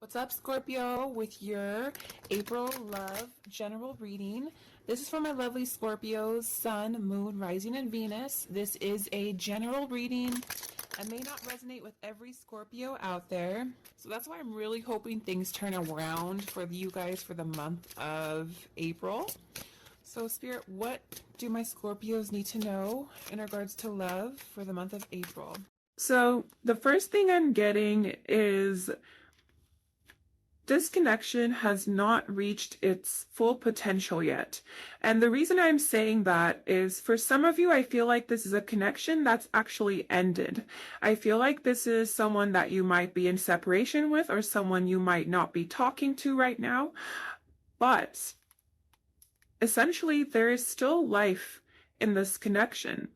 What's up, Scorpio, with your April love general reading. This is for my lovely Scorpios, Sun, Moon, Rising, and Venus. This is a general reading and may not resonate with every Scorpio out there. So that's why I'm really hoping things turn around for you guys for the month of April. So, Spirit, what do my Scorpios need to know in regards to love for the month of April? So, the first thing I'm getting is this connection has not reached its full potential yet. And the reason I'm saying that is for some of you, I feel like this is a connection that's actually ended. I feel like this is someone that you might be in separation with or someone you might not be talking to right now. But essentially, there is still life in this connection.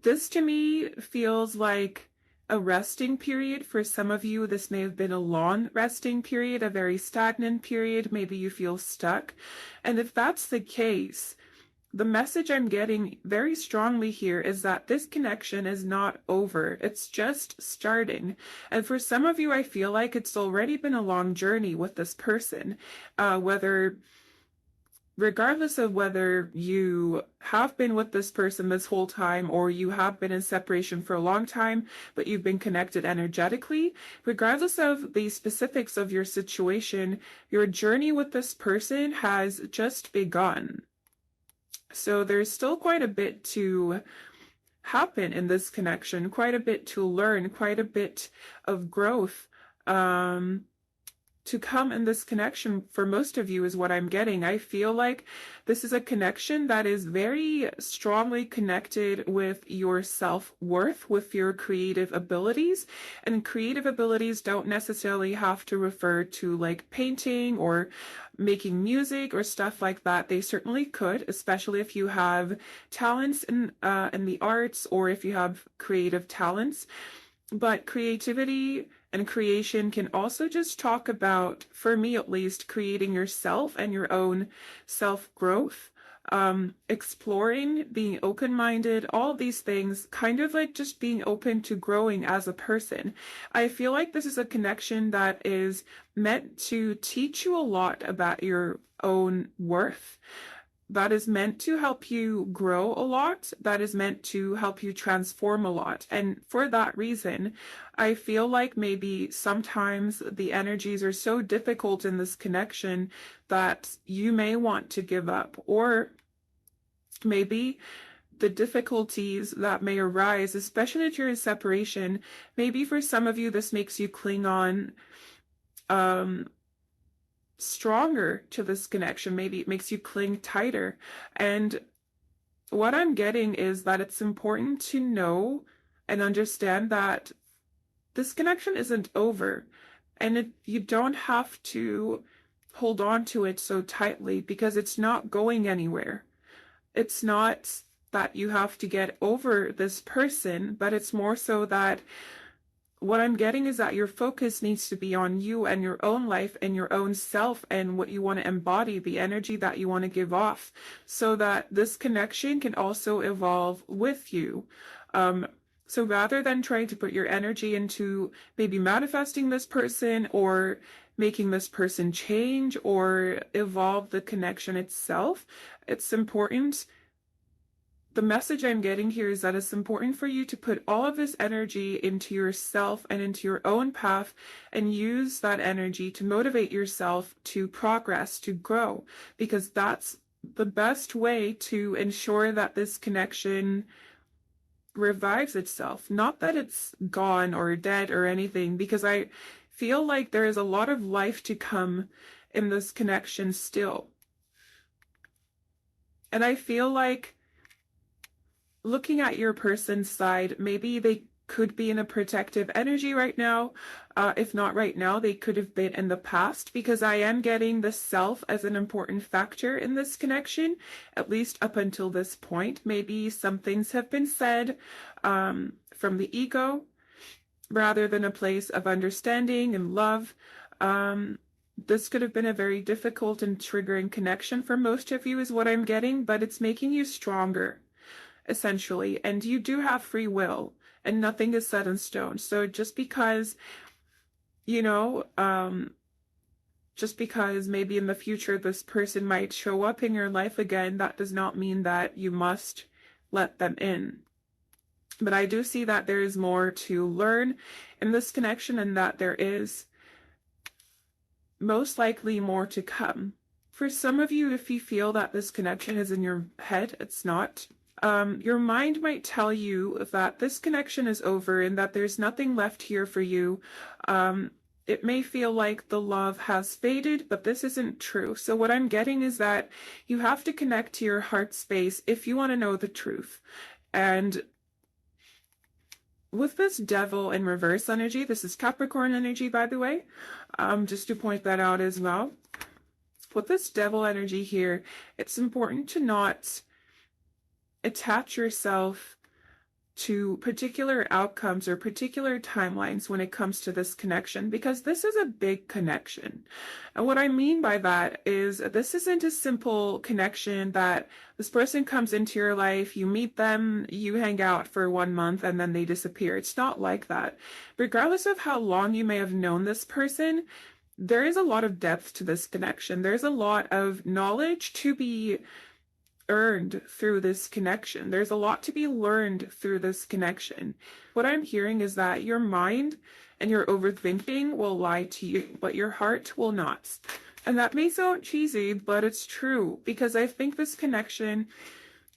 This to me feels like a resting period. For some of you, this may have been a long resting period, a very stagnant period. Maybe you feel stuck. And if that's the case, the message I'm getting very strongly here is that this connection is not over. It's just starting. And for some of you, I feel like it's already been a long journey with this person, regardless of whether you have been with this person this whole time or you have been in separation for a long time, but you've been connected energetically, regardless of the specifics of your situation, your journey with this person has just begun. So there's still quite a bit to happen in this connection, quite a bit to learn, quite a bit of growth to come in this connection for most of you is what I'm getting. I feel like this is a connection that is very strongly connected with your self-worth, with your creative abilities. And creative abilities don't necessarily have to refer to like painting or making music or stuff like that. They certainly could, especially if you have talents in the arts or if you have creative talents. But creativity and creation can also just talk about, for me at least, creating yourself and your own self-growth, exploring, being open-minded, all of these things, kind of like just being open to growing as a person. I feel like this is a connection that is meant to teach you a lot about your own worth. That is meant to help you grow a lot. That is meant to help you transform a lot. And for that reason, I feel like maybe sometimes the energies are so difficult in this connection that you may want to give up, or maybe the difficulties that may arise, especially if you're in separation, maybe for some of you, this makes you cling on, stronger to this connection. Maybe it makes you cling tighter. And what I'm getting is that it's important to know and understand that this connection isn't over, and you don't have to hold on to it so tightly because it's not going anywhere. It's not that you have to get over this person, but it's more so that what I'm getting is that your focus needs to be on you and your own life and your own self and what you want to embody, the energy that you want to give off, so that this connection can also evolve with you. So rather than trying to put your energy into maybe manifesting this person or making this person change or evolve the connection itself, it's important. The message I'm getting here is that it's important for you to put all of this energy into yourself and into your own path and use that energy to motivate yourself to progress, to grow, because that's the best way to ensure that this connection revives itself. Not that it's gone or dead or anything, because I feel like there is a lot of life to come in this connection still. And I feel like looking at your person's side, maybe they could be in a protective energy right now. If not right now, they could have been in the past, because I am getting the self as an important factor in this connection, at least up until this point. Maybe some things have been said from the ego rather than a place of understanding and love. This could have been a very difficult and triggering connection for most of you is what I'm getting, but it's making you stronger, essentially, and you do have free will and nothing is set in stone. So just because you know, just because maybe in the future this person might show up in your life again, that does not mean that you must let them in. But I do see that there is more to learn in this connection, and that there is most likely more to come. For some of you, if you feel that this connection is in your head, it's not. Your mind might tell you that this connection is over and that there's nothing left here for you. It may feel like the love has faded, but this isn't true. So what I'm getting is that you have to connect to your heart space if you want to know the truth. And with this devil in reverse energy, this is Capricorn energy, by the way, just to point that out as well. With this devil energy here, it's important to not attach yourself to particular outcomes or particular timelines when it comes to this connection, because this is a big connection. And what I mean by that is this isn't a simple connection that this person comes into your life, you meet them, you hang out for 1 month, and then they disappear. It's not like that. Regardless of how long you may have known this person, there is a lot of depth to this connection. There's a lot of knowledge to be earned through this connection. There's a lot to be learned through this connection. What I'm hearing is that your mind and your overthinking will lie to you, but your heart will not. And that may sound cheesy, but it's true, because I think this connection,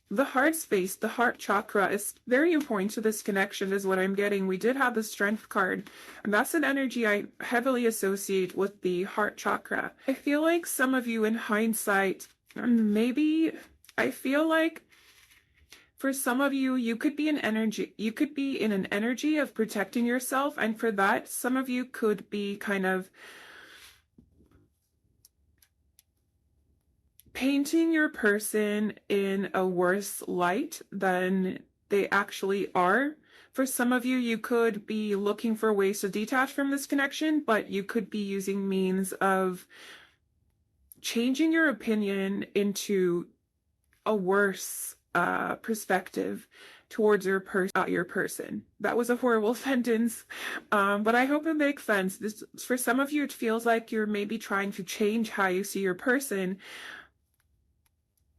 the heart space, the heart chakra, is very important to this connection, is what I'm getting. We did have the strength card, and that's an energy I heavily associate with the heart chakra. I feel like some of you in hindsight, maybe I feel like for some of you, you could be in an energy of protecting yourself, and for that, some of you could be kind of painting your person in a worse light than they actually are. For some of you, you could be looking for ways to detach from this connection, but you could be using means of changing your opinion into a worse perspective towards your person. That was a horrible sentence, but I hope it makes sense. For some of you, it feels like you're maybe trying to change how you see your person,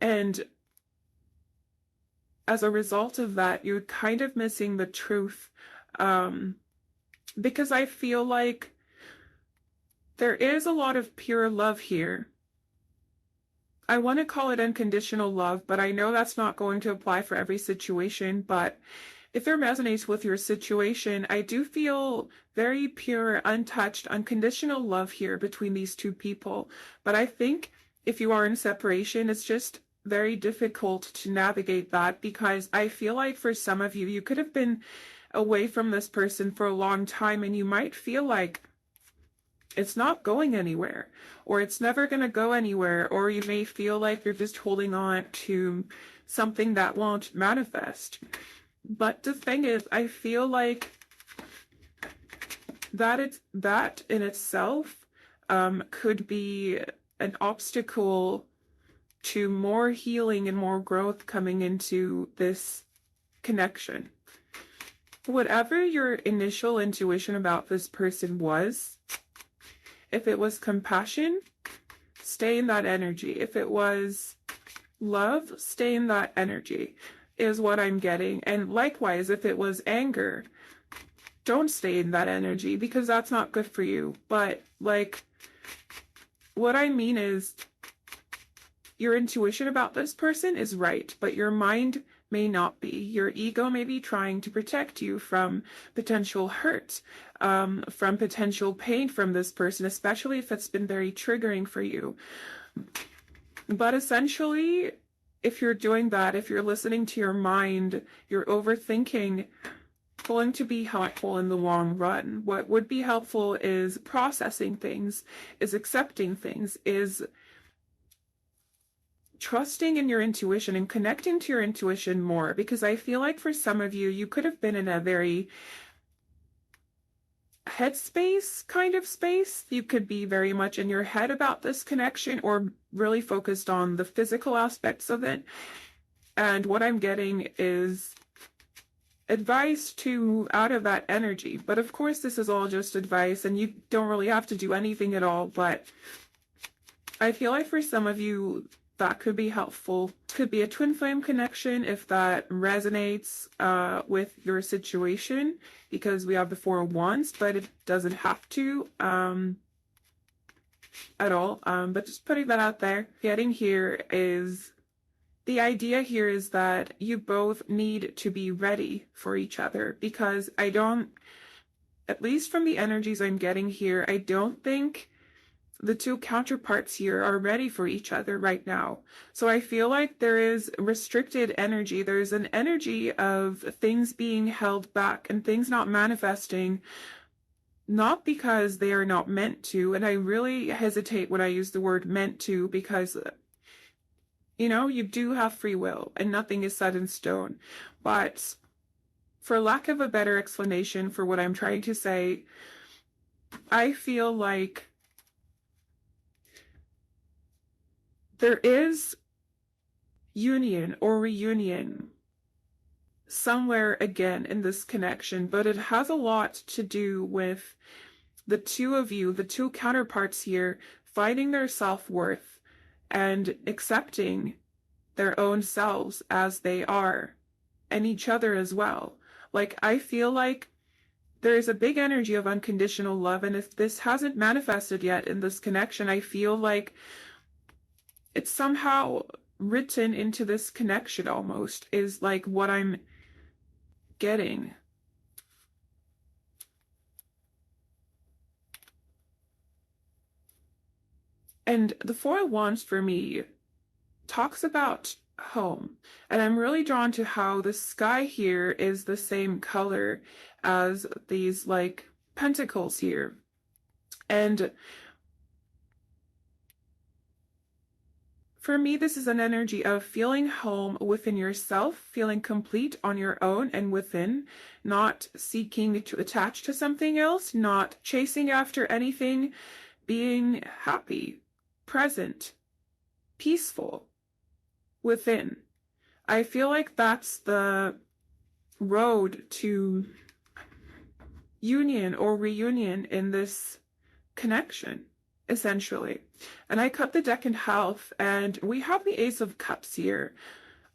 and as a result of that, you're kind of missing the truth, because I feel like there is a lot of pure love here. I want to call it unconditional love, but I know that's not going to apply for every situation. But if it resonates with your situation, I do feel very pure, untouched, unconditional love here between these two people. But I think if you are in separation, it's just very difficult to navigate that, because I feel like for some of you, you could have been away from this person for a long time, and you might feel like it's not going anywhere, or it's never going to go anywhere, or you may feel like you're just holding on to something that won't manifest. But the thing is, I feel like that in itself could be an obstacle to more healing and more growth coming into this connection. Whatever your initial intuition about this person was, if it was compassion, stay in that energy. If it was love, stay in that energy, is what I'm getting. And likewise, if it was anger, don't stay in that energy, because that's not good for you. But like, what I mean is, your intuition about this person is right, but your mind may not be. Your ego may be trying to protect you from potential hurt, from potential pain from this person, especially if it's been very triggering for you. But essentially, if you're doing that, if you're listening to your mind, you're overthinking, going to be helpful in the long run. What would be helpful is processing things, is accepting things, is trusting in your intuition and connecting to your intuition more, because I feel like for some of you, you could have been in a very headspace kind of space. You could be very much in your head about this connection, or really focused on the physical aspects of it. And what I'm getting is advice to move out of that energy. But of course, this is all just advice and you don't really have to do anything at all. But I feel like for some of you, that could be helpful. Could be a twin flame connection if that resonates with your situation, because we have the Four of Wands, but it doesn't have to at all. But just putting that out there. Getting here is, the idea here is that you both need to be ready for each other, because I don't, at least from the energies I'm getting here, I don't think the two counterparts here are ready for each other right now. So I feel like there is restricted energy. There's an energy of things being held back and things not manifesting, not because they are not meant to. And I really hesitate when I use the word meant to, because, you know, you do have free will and nothing is set in stone. But for lack of a better explanation for what I'm trying to say, I feel like there is union or reunion somewhere again in this connection, but it has a lot to do with the two of you, the two counterparts here, finding their self-worth and accepting their own selves as they are, and each other as well. Like, I feel like there is a big energy of unconditional love, and if this hasn't manifested yet in this connection, I feel like it's somehow written into this connection almost, is like what I'm getting. And the Four of Wands for me talks about home, and I'm really drawn to how the sky here is the same color as these like pentacles here. And for me, this is an energy of feeling home within yourself, feeling complete on your own and within, not seeking to attach to something else, not chasing after anything, being happy, present, peaceful within. I feel like that's the road to union or reunion in this connection, essentially. And I cut the deck in half, and we have the Ace of Cups here.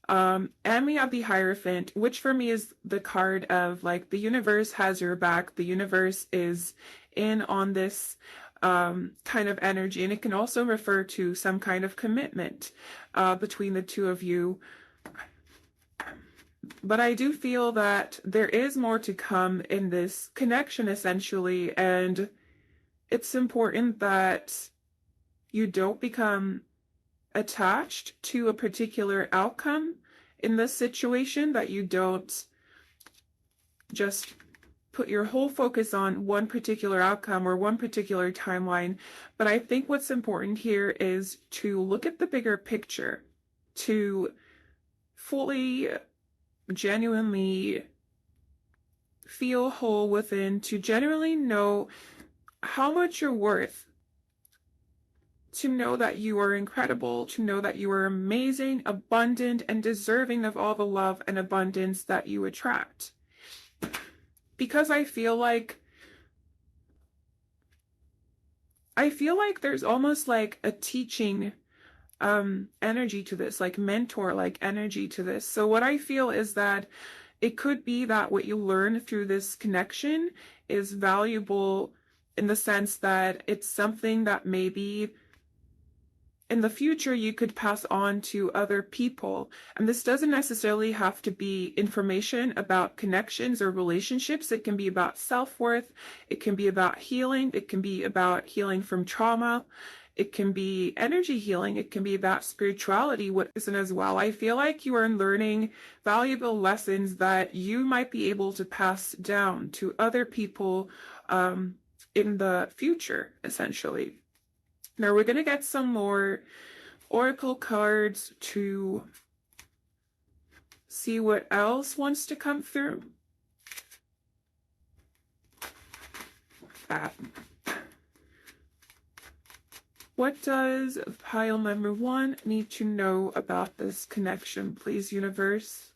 And we have the Hierophant, which for me is the card of like the universe has your back. The universe is in on this kind of energy, and it can also refer to some kind of commitment between the two of you. But I do feel that there is more to come in this connection, essentially, and it's important that you don't become attached to a particular outcome in this situation, that you don't just put your whole focus on one particular outcome or one particular timeline. But I think what's important here is to look at the bigger picture, to fully, genuinely feel whole within, to genuinely know how much you're worth, to know that you are incredible, to know that you are amazing, abundant, and deserving of all the love and abundance that you attract. Because I feel like there's almost like a teaching energy to this, like mentor-like energy to this. So what I feel is that it could be that what you learn through this connection is valuable in the sense that it's something that maybe in the future you could pass on to other people. And this doesn't necessarily have to be information about connections or relationships. It can be about self-worth. It can be about healing. It can be about healing from trauma. It can be energy healing. It can be about spirituality, what isn't as well. I feel like you are learning valuable lessons that you might be able to pass down to other people in the future, essentially. Now we're going to get some more oracle cards to see what else wants to come through. What does pile number 1 need to know about this connection, please, universe?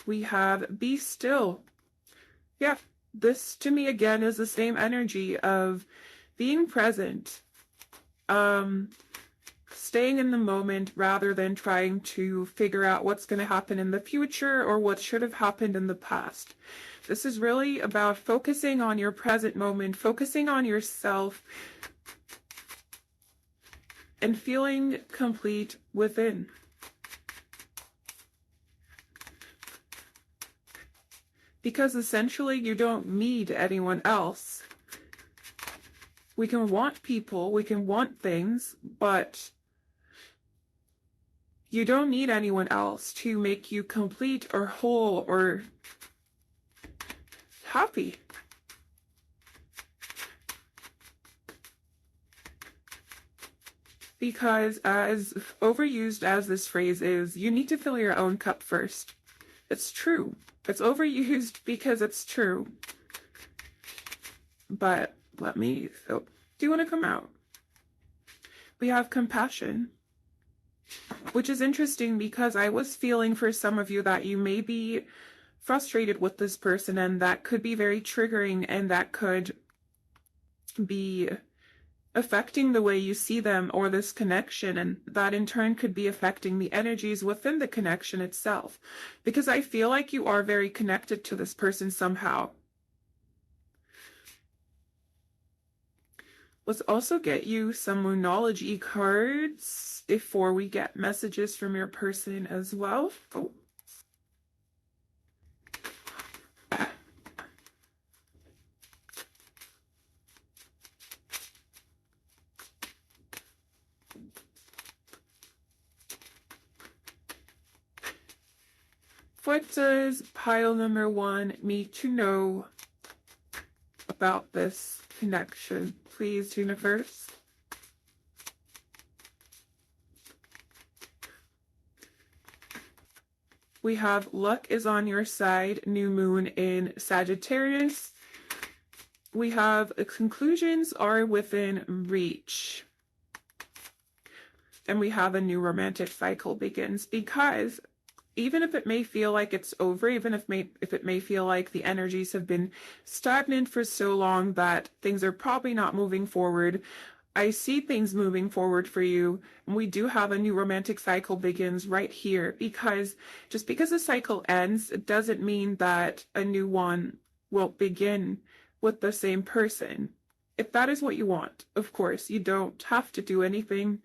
we have be still. Yeah, this to me again is the same energy of being present, staying in the moment rather than trying to figure out what's going to happen in the future or what should have happened in the past. This is really about focusing on your present moment, focusing on yourself, and feeling complete within. Because essentially you don't need anyone else. We can want people, we can want things, but you don't need anyone else to make you complete or whole or happy. Because as overused as this phrase is, you need to fill your own cup first. It's true. It's overused because it's true. But let me, do you want to come out? We have compassion, which is interesting because I was feeling for some of you that you may be frustrated with this person, and that could be very triggering, and that could be affecting the way you see them or this connection, and that in turn could be affecting the energies within the connection itself, because I feel like you are very connected to this person somehow. Let's also get you some Moonology cards before we get messages from your person as well. Oh. What does pile number 1 need to know about this connection? Please, universe. We have luck is on your side, new moon in Sagittarius. We have conclusions are within reach. And we have a new romantic cycle begins, because even if it may feel like it's over, even if it may feel like the energies have been stagnant for so long that things are probably not moving forward, I see things moving forward for you. And we do have a new romantic cycle begins right here, because just because a cycle ends, it doesn't mean that a new one will begin with the same person. If that is what you want, of course, you don't have to do anything.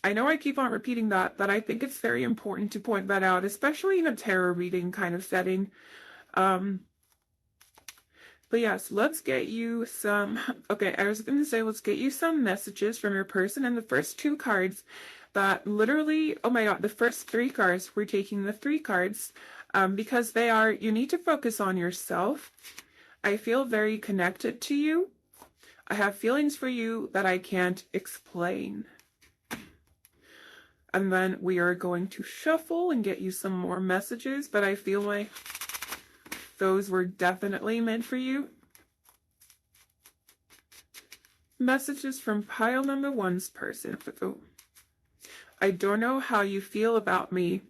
I know I keep on repeating that, but I think it's very important to point that out, especially in a tarot reading kind of setting. But yes, let's get you some, okay, I was going to say, let's get you some messages from your person. And the first 2 cards that literally, oh my God, the first 3 cards, we're taking the 3 cards because they are, you need to focus on yourself. I feel very connected to you. I have feelings for you that I can't explain. And then we are going to shuffle and get you some more messages, but I feel like those were definitely meant for you. Messages from pile number 1's person. I don't know how you feel about me.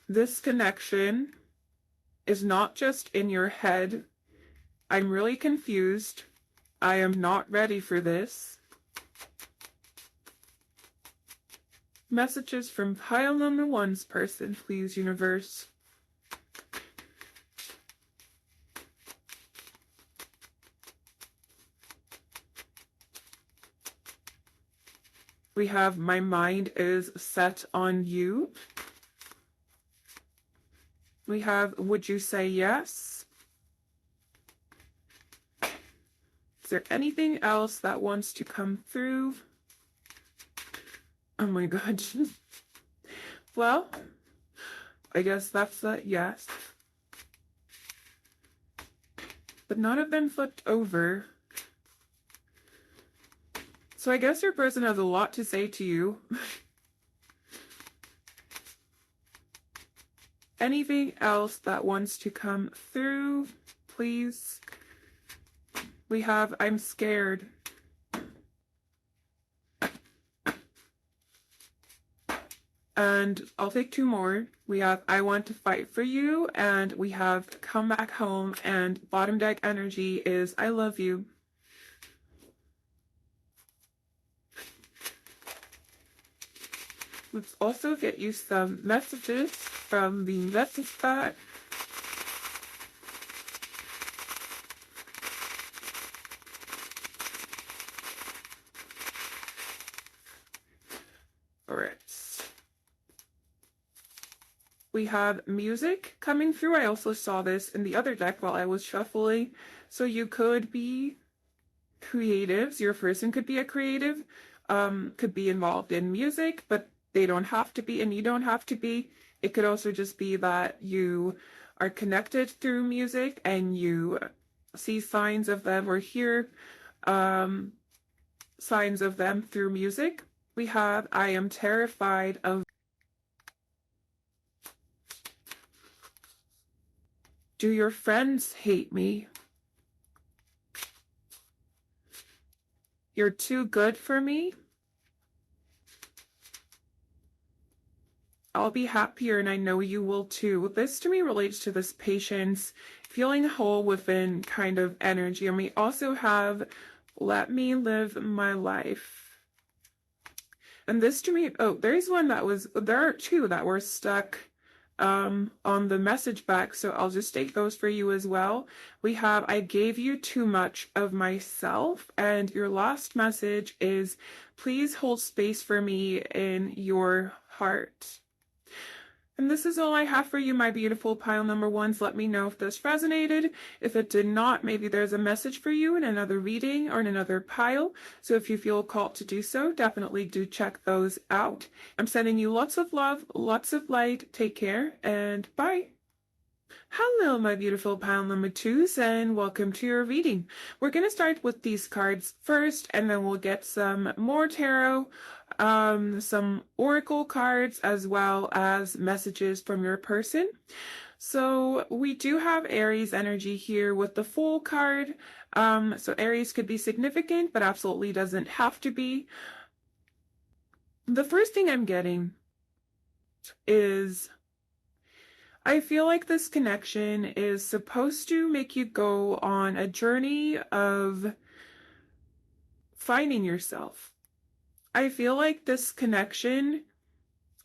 This connection is not just in your head. I'm really confused. I am not ready for this. Messages from pile number 1's person, please, universe. We have my mind is set on you. We have, would you say yes? Is there anything else that wants to come through? Oh my God. Well, I guess that's a yes. But none of them flipped over. So I guess your person has a lot to say to you. anything else that wants to come through, please? We have I'm scared. And I'll take two more. We have I want to fight for you, and we have come back home, and bottom deck energy is I love you. Let's also get you some messages from the message pack. Alright. We have music coming through. I also saw this in the other deck while I was shuffling. So you could be creatives. Your person could be a creative, could be involved in music, but they don't have to be, and you don't have to be. It could also just be that you are connected through music and you see signs of them or hear signs of them through music. We have I am terrified of. Do your friends hate me? You're too good for me? I'll be happier and I know you will too. This to me relates to this patience, feeling whole within kind of energy. And we also have let me live my life. And this to me, oh, there's one that was, there are two that were stuck on the message back, so I'll just state those for you as well. We have I gave you too much of myself, and your last message is please hold space for me in your heart. And this is all I have for you, my beautiful pile number ones. Let me know if this resonated. If it did not, maybe there's a message for you in another reading or in another pile. So if you feel called to do so, definitely do check those out. I'm sending you lots of love, lots of light. Take care and bye. Hello, my beautiful pile number twos, and welcome to your reading. We're going to start with these cards first, and then we'll get some more tarot, some oracle cards, as well as messages from your person. So we do have Aries energy here with the Fool card. So Aries could be significant, but absolutely doesn't have to be. The first thing I'm getting is I feel like this connection is supposed to make you go on a journey of finding yourself. I feel like this connection,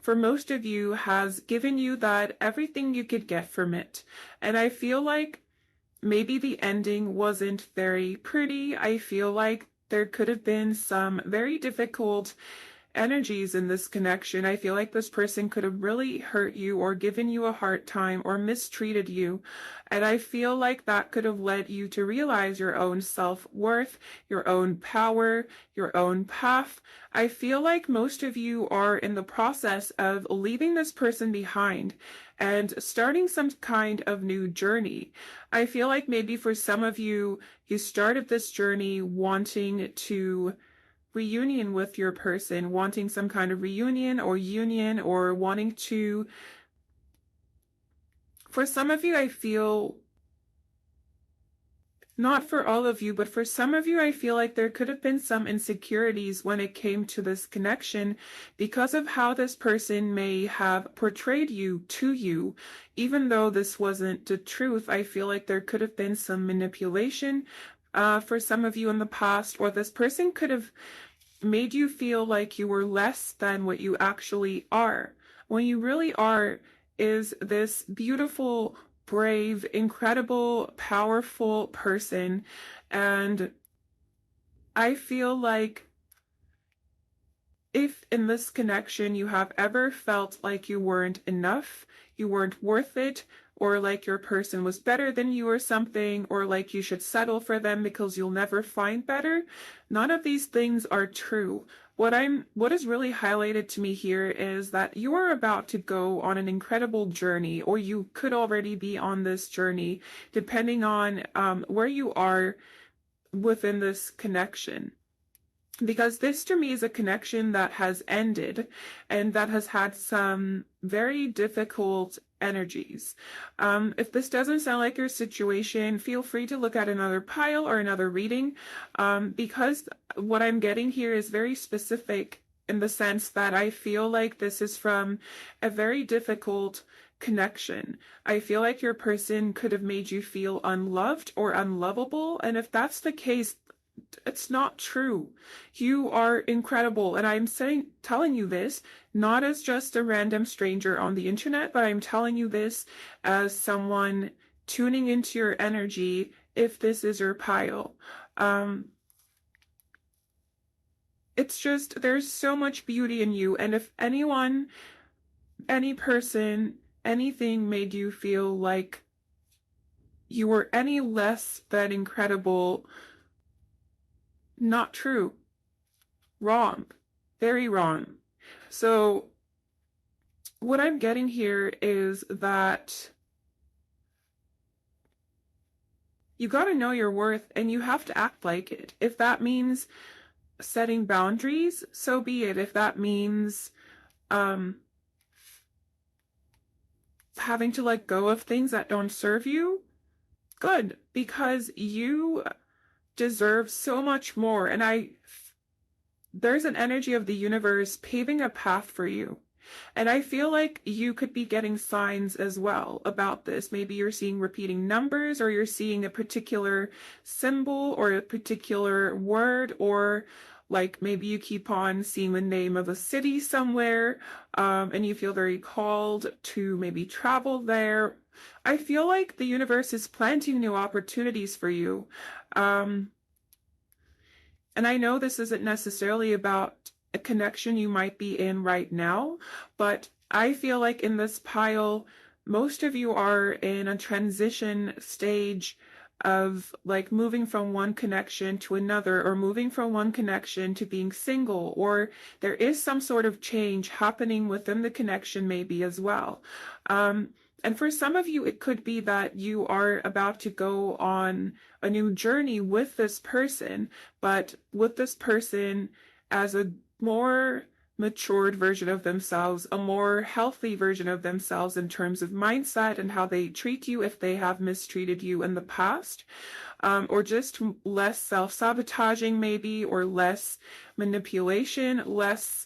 for most of you, has given you that everything you could get from it. And I feel like maybe the ending wasn't very pretty. I feel like there could have been some very difficult energies in this connection. I feel like this person could have really hurt you or given you a hard time or mistreated you. And I feel like that could have led you to realize your own self-worth, your own power, your own path. I feel like most of you are in the process of leaving this person behind and starting some kind of new journey. I feel like maybe for some of you, you started this journey wanting to reunion with your person, wanting some kind of reunion or union, or wanting to, for some of you, I feel, not for all of you, but for some of you, I feel like there could have been some insecurities when it came to this connection because of how this person may have portrayed you to you. Even though this wasn't the truth, I feel like there could have been some manipulation for some of you in the past, or this person could have made you feel like you were less than what you actually are. When you really are is this beautiful, brave, incredible, powerful person. And I feel like if in this connection you have ever felt like you weren't enough, you weren't worth it, or like your person was better than you or something, or like you should settle for them because you'll never find better, none of these things are true. What is really highlighted to me here is that you are about to go on an incredible journey, or you could already be on this journey, depending on where you are within this connection. Because this to me is a connection that has ended and that has had some very difficult energies. If this doesn't sound like your situation, feel free to look at another pile or another reading, because what I'm getting here is very specific in the sense that I feel like this is from a very difficult connection. I feel like your person could have made you feel unloved or unlovable, and if that's the case, it's not true. You are incredible, and I'm telling you this not as just a random stranger on the internet, but I'm telling you this as someone tuning into your energy if this is your pile. It's just, there's so much beauty in you, and if anyone, any person, anything made you feel like you were any less than incredible, not true. Wrong. Very wrong. So what I'm getting here is that you got to know your worth and you have to act like it. If that means setting boundaries, so be it. If that means having to let go of things that don't serve you, good, because you deserve so much more. And there's an energy of the universe paving a path for you. And I feel like you could be getting signs as well about this. Maybe you're seeing repeating numbers, or you're seeing a particular symbol or a particular word, or like maybe you keep on seeing the name of a city somewhere, and you feel very called to maybe travel there. I feel like the universe is planting new opportunities for you. And I know this isn't necessarily about a connection you might be in right now, but I feel like in this pile, most of you are in a transition stage of like moving from one connection to another, or moving from one connection to being single, or there is some sort of change happening within the connection maybe as well. And for some of you, it could be that you are about to go on a new journey with this person, but with this person as a more matured version of themselves, a more healthy version of themselves in terms of mindset and how they treat you if they have mistreated you in the past, or just less self-sabotaging maybe, or less manipulation, less...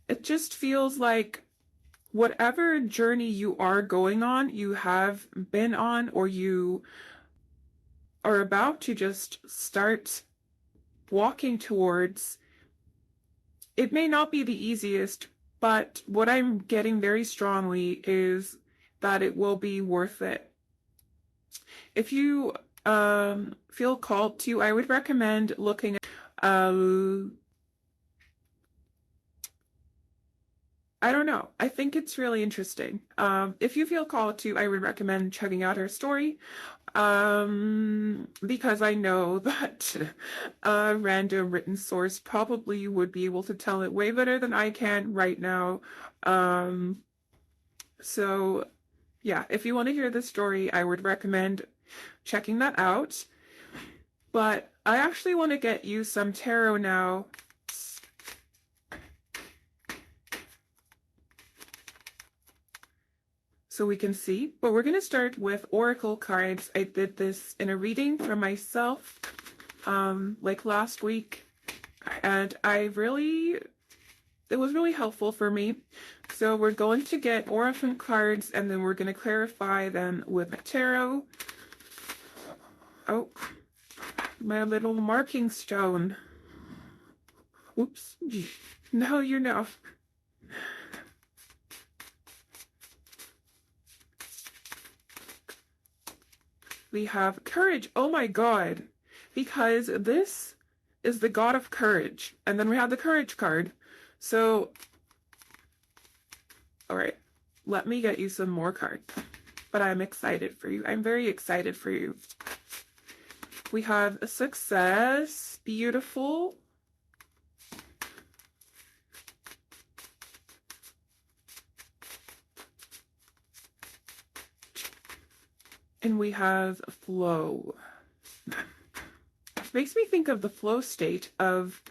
It just feels like whatever journey you are going on, you have been on, or you are about to just start walking towards, it may not be the easiest, but what I'm getting very strongly is that it will be worth it. If you feel called to, I would recommend looking at I don't know. I think it's really interesting. If you feel called to, I would recommend checking out her story, because I know that a random written source probably would be able to tell it way better than I can right now. So yeah, if you want to hear the story, I would recommend checking that out. But I actually want to get you some tarot now. So we can see, but we're going to start with oracle cards. I did this in a reading for myself, like last week, and it was really helpful for me. So we're going to get oracle cards, and then we're going to clarify them with tarot. Oh, my little marking stone. Oops. No, you know. We have courage. Oh my god. Because this is the god of courage. And then we have the courage card. So, alright. Let me get you some more cards. But I'm excited for you. I'm very excited for you. We have a success. Beautiful. And we have flow. Makes me think of the flow state of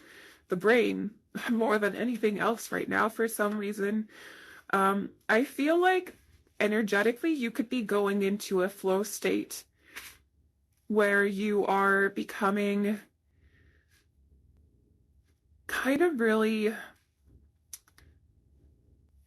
the brain more than anything else right now for some reason. I feel like energetically you could be going into a flow state where you are becoming kind of really,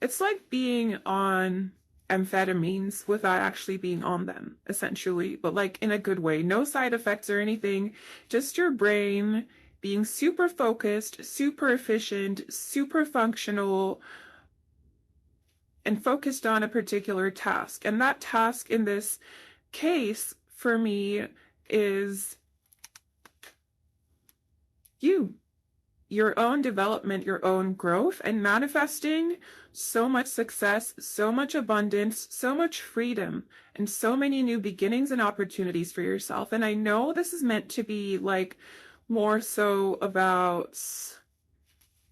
it's like being on amphetamines without actually being on them, essentially, but like in a good way. No side effects or anything, just your brain being super focused, super efficient, super functional, and focused on a particular task. And that task in this case for me is you, your own development, your own growth, and manifesting so much success, so much abundance, so much freedom, and so many new beginnings and opportunities for yourself. And I know this is meant to be like more so about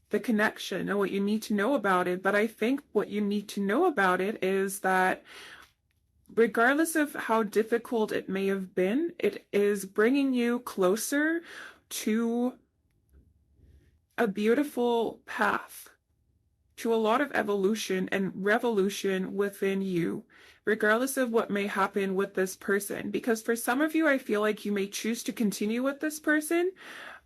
the connection and what you need to know about it, but I think what you need to know about it is that regardless of how difficult it may have been, it is bringing you closer to a beautiful path, to a lot of evolution and revolution within you, regardless of what may happen with this person. Because for some of you, I feel like you may choose to continue with this person.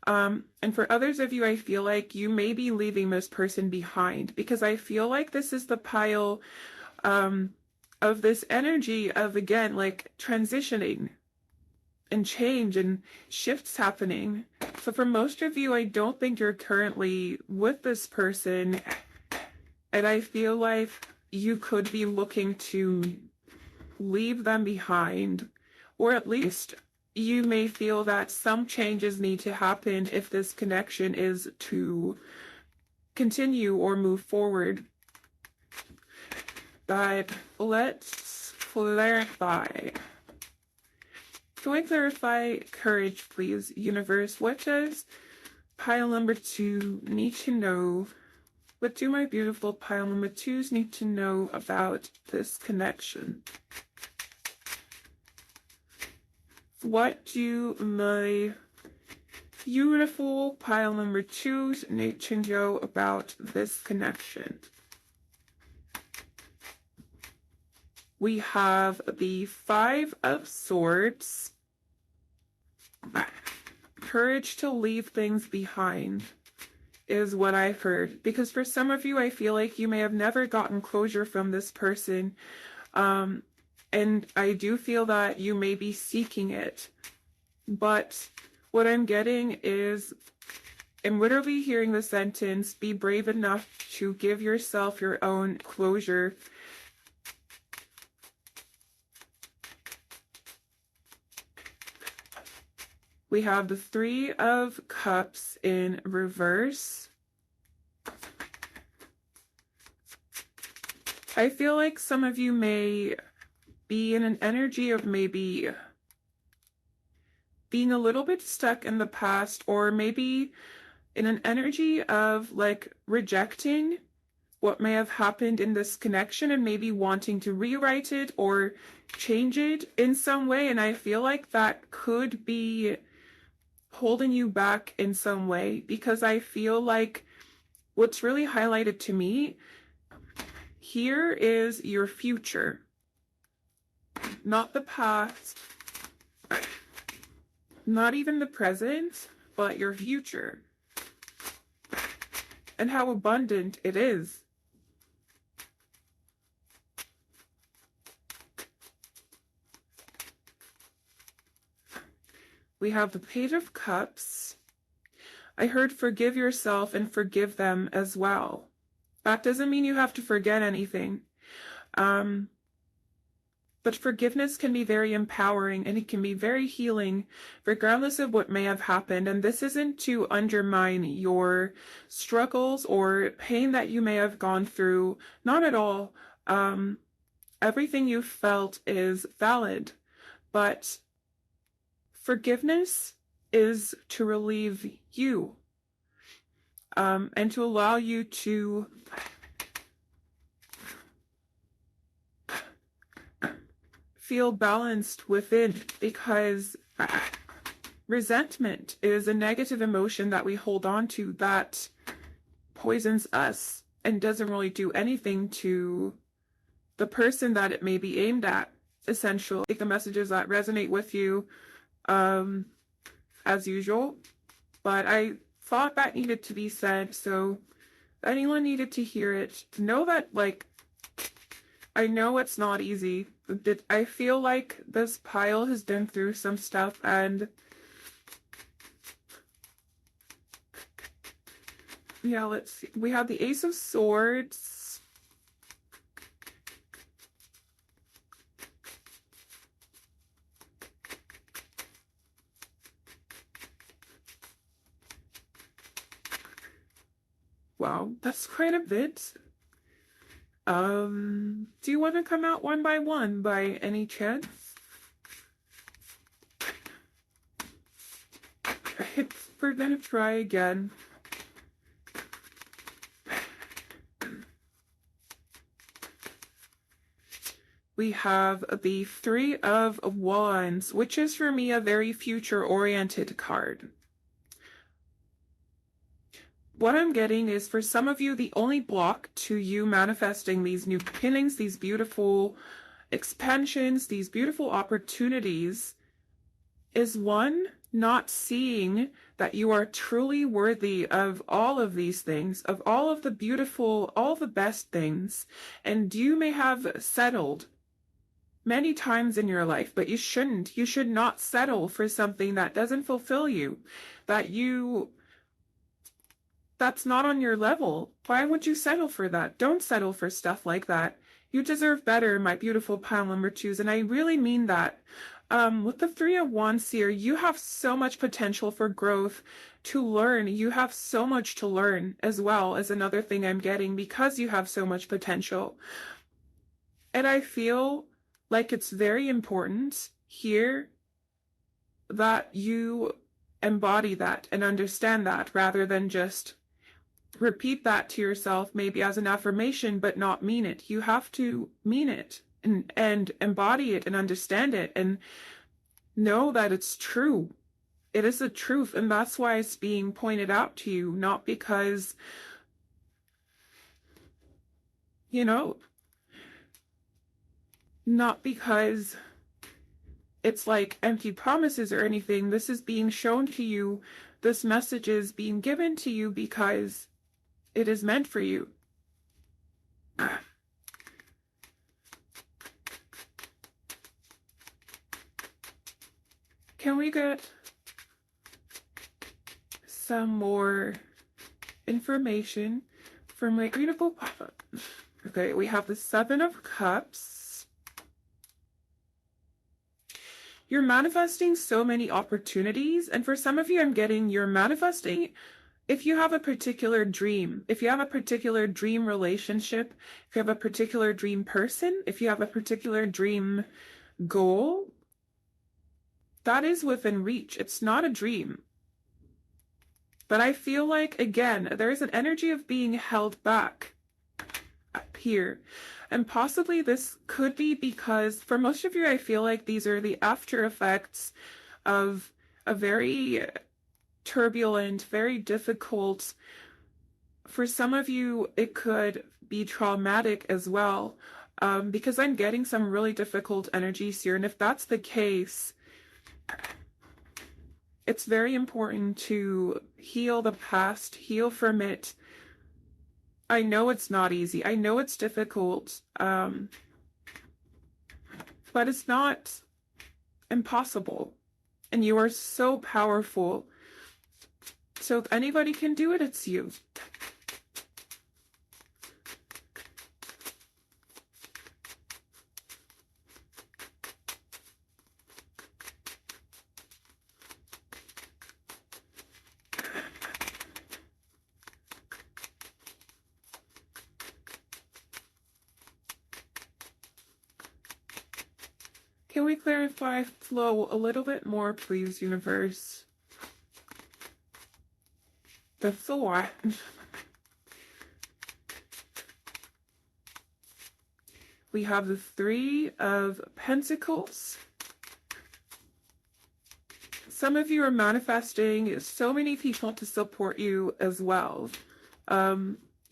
And for others of you, I feel like you may be leaving this person behind, because I feel like this is the pile of this energy of, again, like transitioning and change and shifts happening. So for most of you, I don't think you're currently with this person, and I feel like you could be looking to leave them behind, or at least you may feel that some changes need to happen if this connection is to continue or move forward. But let's clarify. Can I clarify courage, please, universe? What does pile number 2 need to know? What do my beautiful pile number 2s need to know about this connection? What do my beautiful pile number 2s need to know about this connection? We have the 5 of Swords. Courage to leave things behind is what I've heard. Because for some of you, I feel like you may have never gotten closure from this person. And I do feel that you may be seeking it. But what I'm getting is, I'm literally hearing the sentence, be brave enough to give yourself your own closure. We have the 3 of Cups in reverse. I feel like some of you may be in an energy of maybe being a little bit stuck in the past, or maybe in an energy of like rejecting what may have happened in this connection and maybe wanting to rewrite it or change it in some way. And I feel like that could be holding you back in some way, because I feel like what's really highlighted to me here is your future, not the past, not even the present, but your future, and how abundant it is. We have the Page of Cups. I heard forgive yourself and forgive them as well. That doesn't mean you have to forget anything. But forgiveness can be very empowering, and it can be very healing, regardless of what may have happened. And this isn't to undermine your struggles or pain that you may have gone through. Not at all. Everything you felt is valid. But forgiveness is to relieve you, and to allow you to feel balanced within, because resentment is a negative emotion that we hold on to that poisons us and doesn't really do anything to the person that it may be aimed at. Essentially, take the messages that resonate with you, as usual. But I thought that needed to be said, so anyone needed to hear it. Know that, like, I know it's not easy. I feel like this pile has been through some stuff, and yeah, let's see. We have the Ace of Swords. Wow, that's quite a bit. Do you want to come out one by one by any chance? We're gonna try again. We have the Three of Wands, which is for me a very future-oriented card. What I'm getting is, for some of you, the only block to you manifesting these new beginnings, these beautiful expansions, these beautiful opportunities, is one, not seeing that you are truly worthy of all of these things, of all of the beautiful, all the best things. And you may have settled many times in your life, but you shouldn't. You should not settle for something that doesn't fulfill you, that's not on your level. Why would you settle for that? Don't settle for stuff like that. You deserve better, my beautiful pile number twos, and I really mean that. With the Three of Wands here, you have so much potential for growth, to learn. You have so much to learn as well, as another thing I'm getting, because you have so much potential. And I feel like it's very important here that you embody that and understand that, rather than just repeat that to yourself, maybe as an affirmation, but not mean it. You have to mean it and embody it and understand it and know that it's true. It is the truth, and that's why it's being pointed out to you, not because, not because it's like empty promises or anything. This is being shown to you. This message is being given to you because it is meant for you. Can we get some more information from my beautiful pop-up? Okay, we have the Seven of Cups. You're manifesting so many opportunities, and for some of you, I'm getting you're manifesting. If you have a particular dream, if you have a particular dream relationship, if you have a particular dream person, if you have a particular dream goal, that is within reach. It's not a dream. But I feel like, again, there is an energy of being held back up here. And possibly this could be because, for most of you, I feel like these are the after effects of a very turbulent, very difficult, for some of you, it could be traumatic as well, because I'm getting some really difficult energies here. And if that's the case, it's very important to heal the past, heal from it. I know it's not easy. I know it's difficult, but it's not impossible. And you are so powerful. So if anybody can do it, it's you. Can we clarify flow a little bit more, please, universe? The Thor. We have the Three of Pentacles. Some of you are manifesting so many people to support you as well.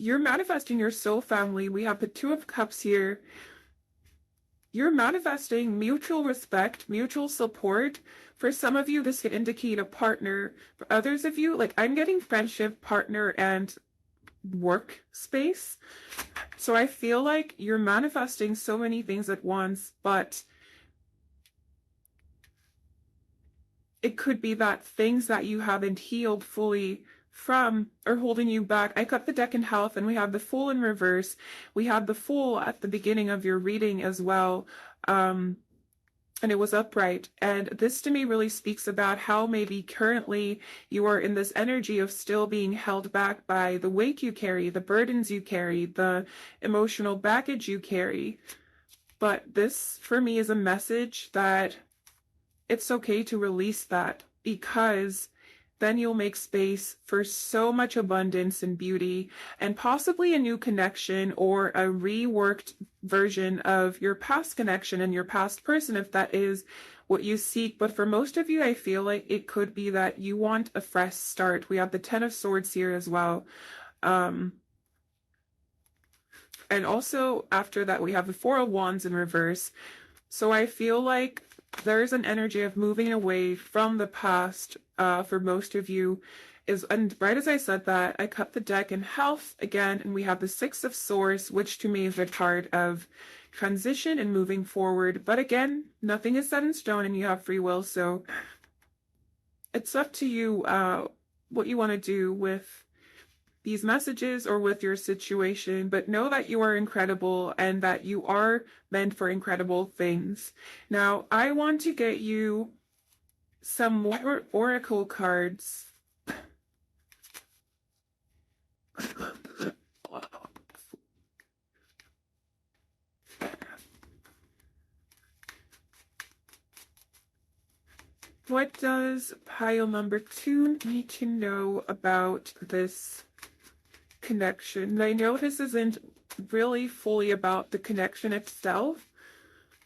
you're manifesting your soul family. We have the Two of Cups here. You're manifesting mutual respect, mutual support. For some of you, this could indicate a partner. For others of you, like I'm getting friendship, partner, and work space. So I feel like you're manifesting so many things at once, but it could be that things that you haven't healed fully from are holding you back. I cut the deck in health and we have the Fool in reverse. We had the Fool at the beginning of your reading as well. And it was upright. And this to me really speaks about how maybe currently you are in this energy of still being held back by the weight you carry, the burdens you carry, the emotional baggage you carry. But this for me is a message that it's okay to release that, because then you'll make space for so much abundance and beauty and possibly a new connection or a reworked version of your past connection and your past person, if that is what you seek. But for most of you, I feel like it could be that you want a fresh start. We have the Ten of Swords here as well. And also after that, we have the Four of Wands in reverse. So I feel like there's an energy of moving away from the past for most of you. And right as I said that, I cut the deck in health again, and we have the Six of Swords, which to me is a card of transition and moving forward. But again, nothing is set in stone and you have free will, so it's up to you what you want to do with these messages or with your situation. But know that you are incredible and that you are meant for incredible things. Now, I want to get you some more oracle cards. What does pile number 2 need to know about this connection? I know this isn't really fully about the connection itself,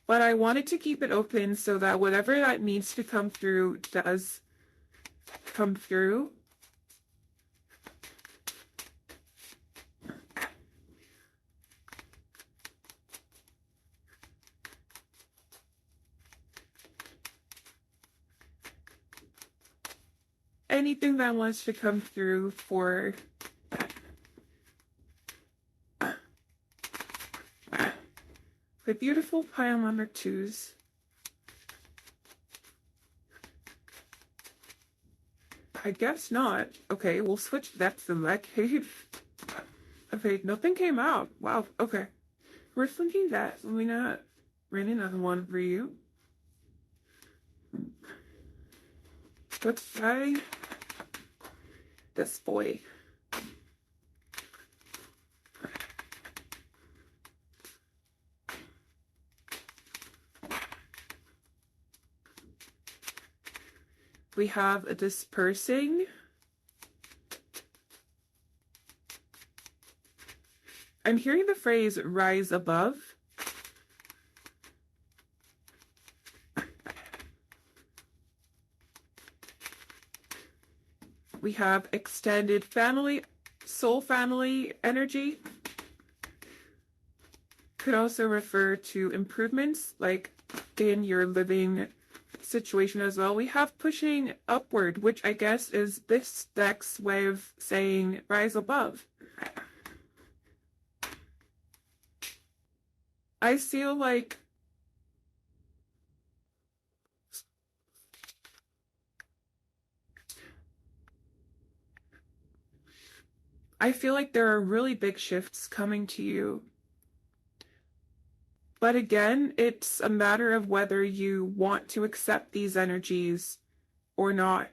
but I wanted to keep it open so that whatever that needs to come through does come through. Anything that wants to come through for the beautiful pile number 2s. I guess not. Okay, we'll switch that to that cave. Okay, nothing came out. Wow, okay. We're thinking that. Let me not run another one for you. Let's try this boy. We have a dispersing. I'm hearing the phrase rise above. We have extended family, soul family energy. Could also refer to improvements like in your living situation as well. We have pushing upward, which I guess is this deck's way of saying rise above. I feel like there are really big shifts coming to you. But again, it's a matter of whether you want to accept these energies or not.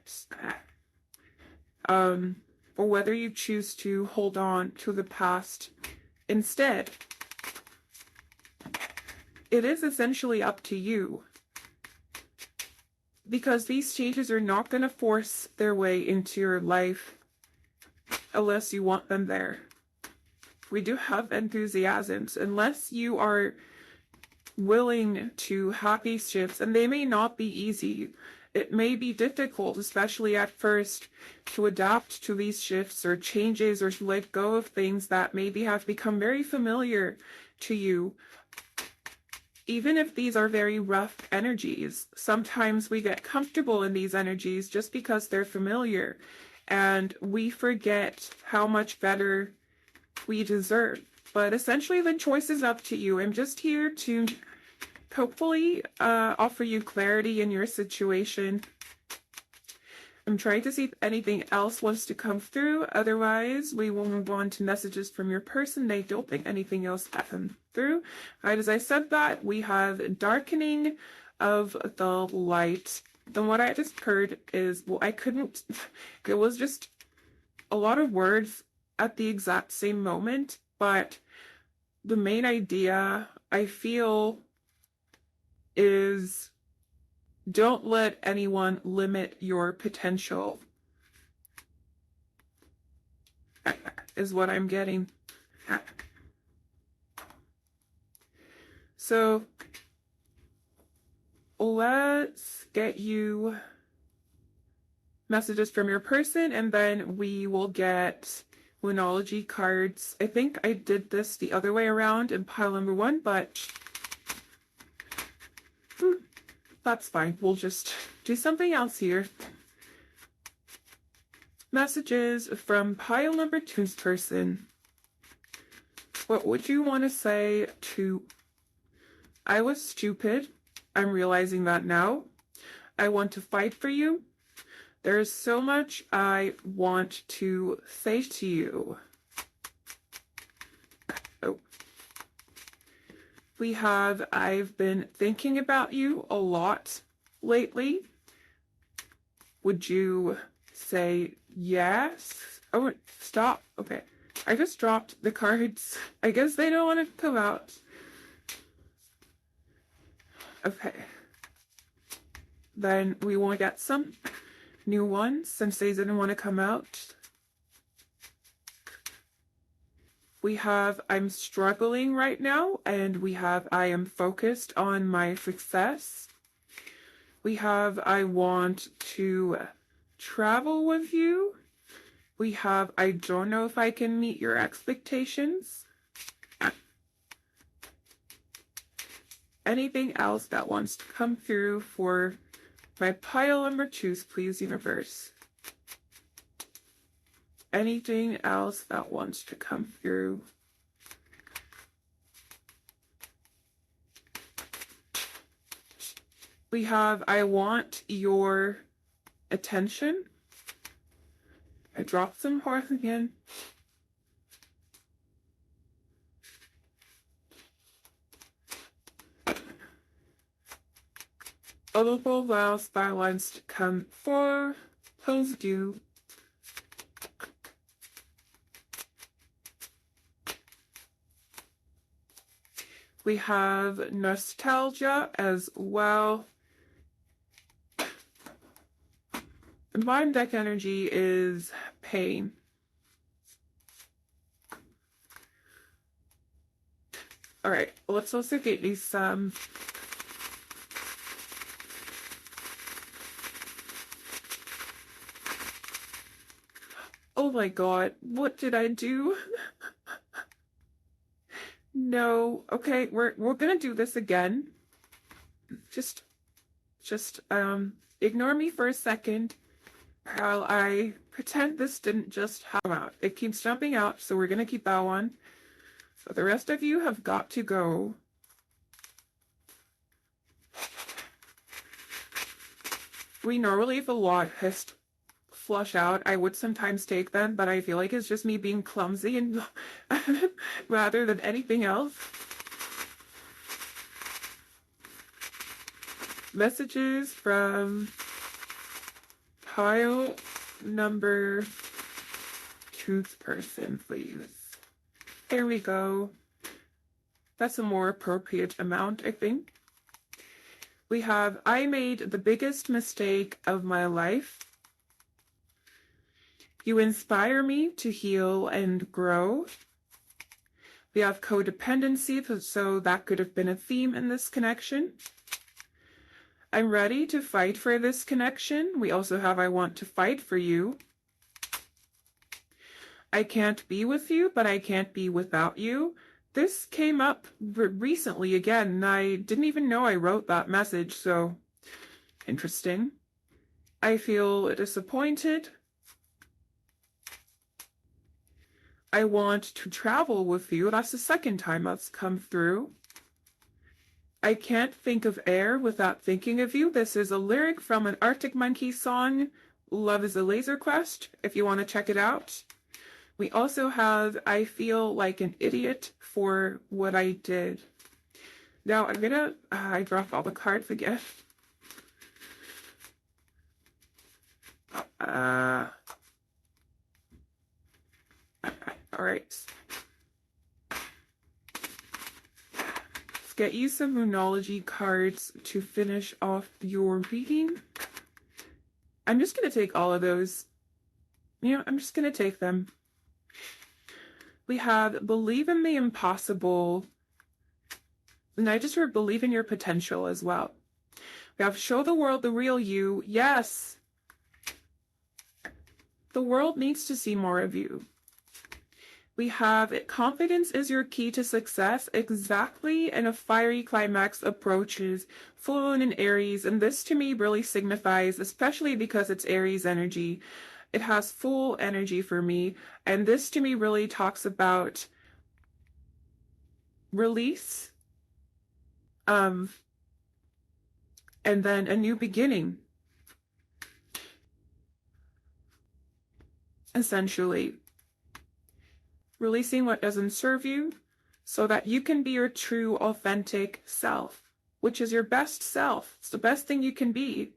Or whether you choose to hold on to the past instead. It is essentially up to you. Because these changes are not going to force their way into your life unless you want them there. We do have enthusiasms. Unless you are willing to have these shifts, and they may not be easy, it may be difficult, especially at first, to adapt to these shifts or changes or to let go of things that maybe have become very familiar to you. Even if these are very rough energies, sometimes we get comfortable in these energies just because they're familiar, and we forget how much better we deserve. But essentially, the choice is up to you. I'm just here to hopefully offer you clarity in your situation. I'm trying to see if anything else wants to come through. Otherwise, we will move on to messages from your person. They don't think anything else has come through. Right, as I said that, we have darkening of the light. Then what I just heard is, well, I couldn't, it was just a lot of words at the exact same moment, but the main idea I feel is don't let anyone limit your potential, is what I'm getting. So let's get you messages from your person, and then we will get Moonology cards. I think I did this the other way around in pile number 1, but that's fine. We'll just do something else here. Messages from pile number 2's person. What would you want to say to, I was stupid. I'm realizing that now. I want to fight for you. There is so much I want to say to you. Oh. We have, I've been thinking about you a lot lately. Would you say yes? Oh, stop. Okay. I just dropped the cards. I guess they don't want to come out. Okay. Then we will get some new ones since they didn't want to come out. We have I'm struggling right now, and we have I am focused on my success. We have I want to travel with you. We have I don't know if I can meet your expectations. Anything else that wants to come through for my pile number 2's, please, universe? Anything else that wants to come through? We have I want your attention. I dropped some horse again. Other vows lines to come for pose due. We have nostalgia as well. And bottom deck energy is pain. All right, let's also get you some oh my god, what did I do? No. Okay, we're gonna do this again. Just ignore me for a second while I pretend this didn't just come out. It keeps jumping out, so we're gonna keep that one. So the rest of you have got to go. We normally, if a lot has flush out, I would sometimes take them, but I feel like it's just me being clumsy and rather than anything else. Messages from pile number 2's person, please. Here we go. That's a more appropriate amount, I think. We have I made the biggest mistake of my life. You inspire me to heal and grow. We have codependency, so that could have been a theme in this connection. I'm ready to fight for this connection. We also have I want to fight for you. I can't be with you, but I can't be without you. This came up recently again, and I didn't even know I wrote that message, so interesting. I feel disappointed. I want to travel with you. That's the second time that's come through. I can't think of air without thinking of you. This is a lyric from an Arctic Monkeys song, Love is a Laser Quest, if you want to check it out. We also have I feel like an idiot for what I did. Now I dropped all the cards again. All right. Let's get you some Moonology cards to finish off your reading. I'm just going to take all of those. I'm just going to take them. We have believe in the impossible. And I just heard believe in your potential as well. We have show the world the real you. Yes. The world needs to see more of you. We have confidence is your key to success. Exactly. And a fiery climax approaches. Full moon in Aries. And this to me really signifies, especially because it's Aries energy, it has full energy for me. And this to me really talks about release. And then a new beginning. Essentially. Releasing what doesn't serve you so that you can be your true, authentic self, which is your best self. It's the best thing you can be.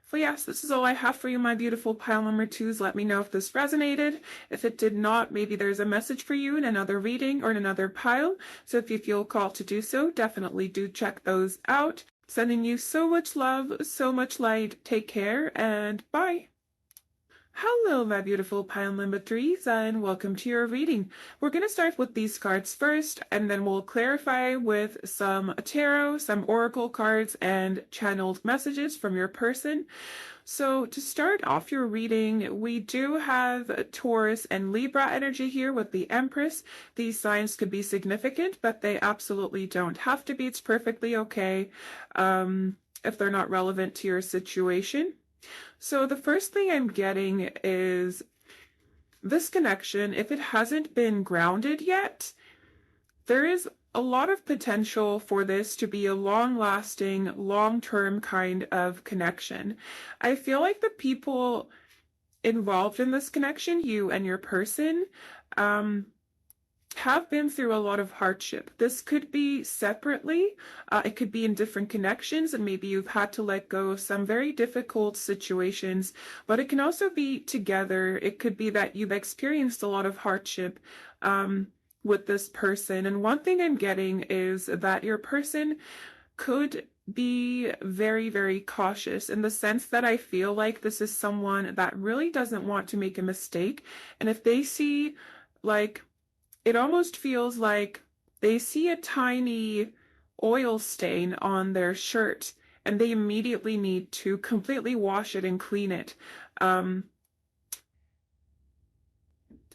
So yes, this is all I have for you, my beautiful pile number 2s. Let me know if this resonated. If it did not, maybe there's a message for you in another reading or in another pile. So if you feel called to do so, definitely do check those out. Sending you so much love, so much light. Take care and bye. Hello, my beautiful pile number 3s, and welcome to your reading. We're going to start with these cards first, and then we'll clarify with some tarot, some oracle cards, and channeled messages from your person. So to start off your reading, we do have Taurus and Libra energy here with the Empress. These signs could be significant, but they absolutely don't have to be. It's perfectly okay if they're not relevant to your situation. So the first thing I'm getting is this connection, if it hasn't been grounded yet, there is a lot of potential for this to be a long-lasting, long-term kind of connection. I feel like the people involved in this connection, you and your person, have been through a lot of hardship. This could be separately, it could be in different connections, and maybe you've had to let go of some very difficult situations, but it can also be together. It could be that you've experienced a lot of hardship with this person. And one thing I'm getting is that your person could be very, very cautious in the sense that I feel like this is someone that really doesn't want to make a mistake. And if they see, like, it almost feels like they see a tiny oil stain on their shirt and they immediately need to completely wash it and clean it. And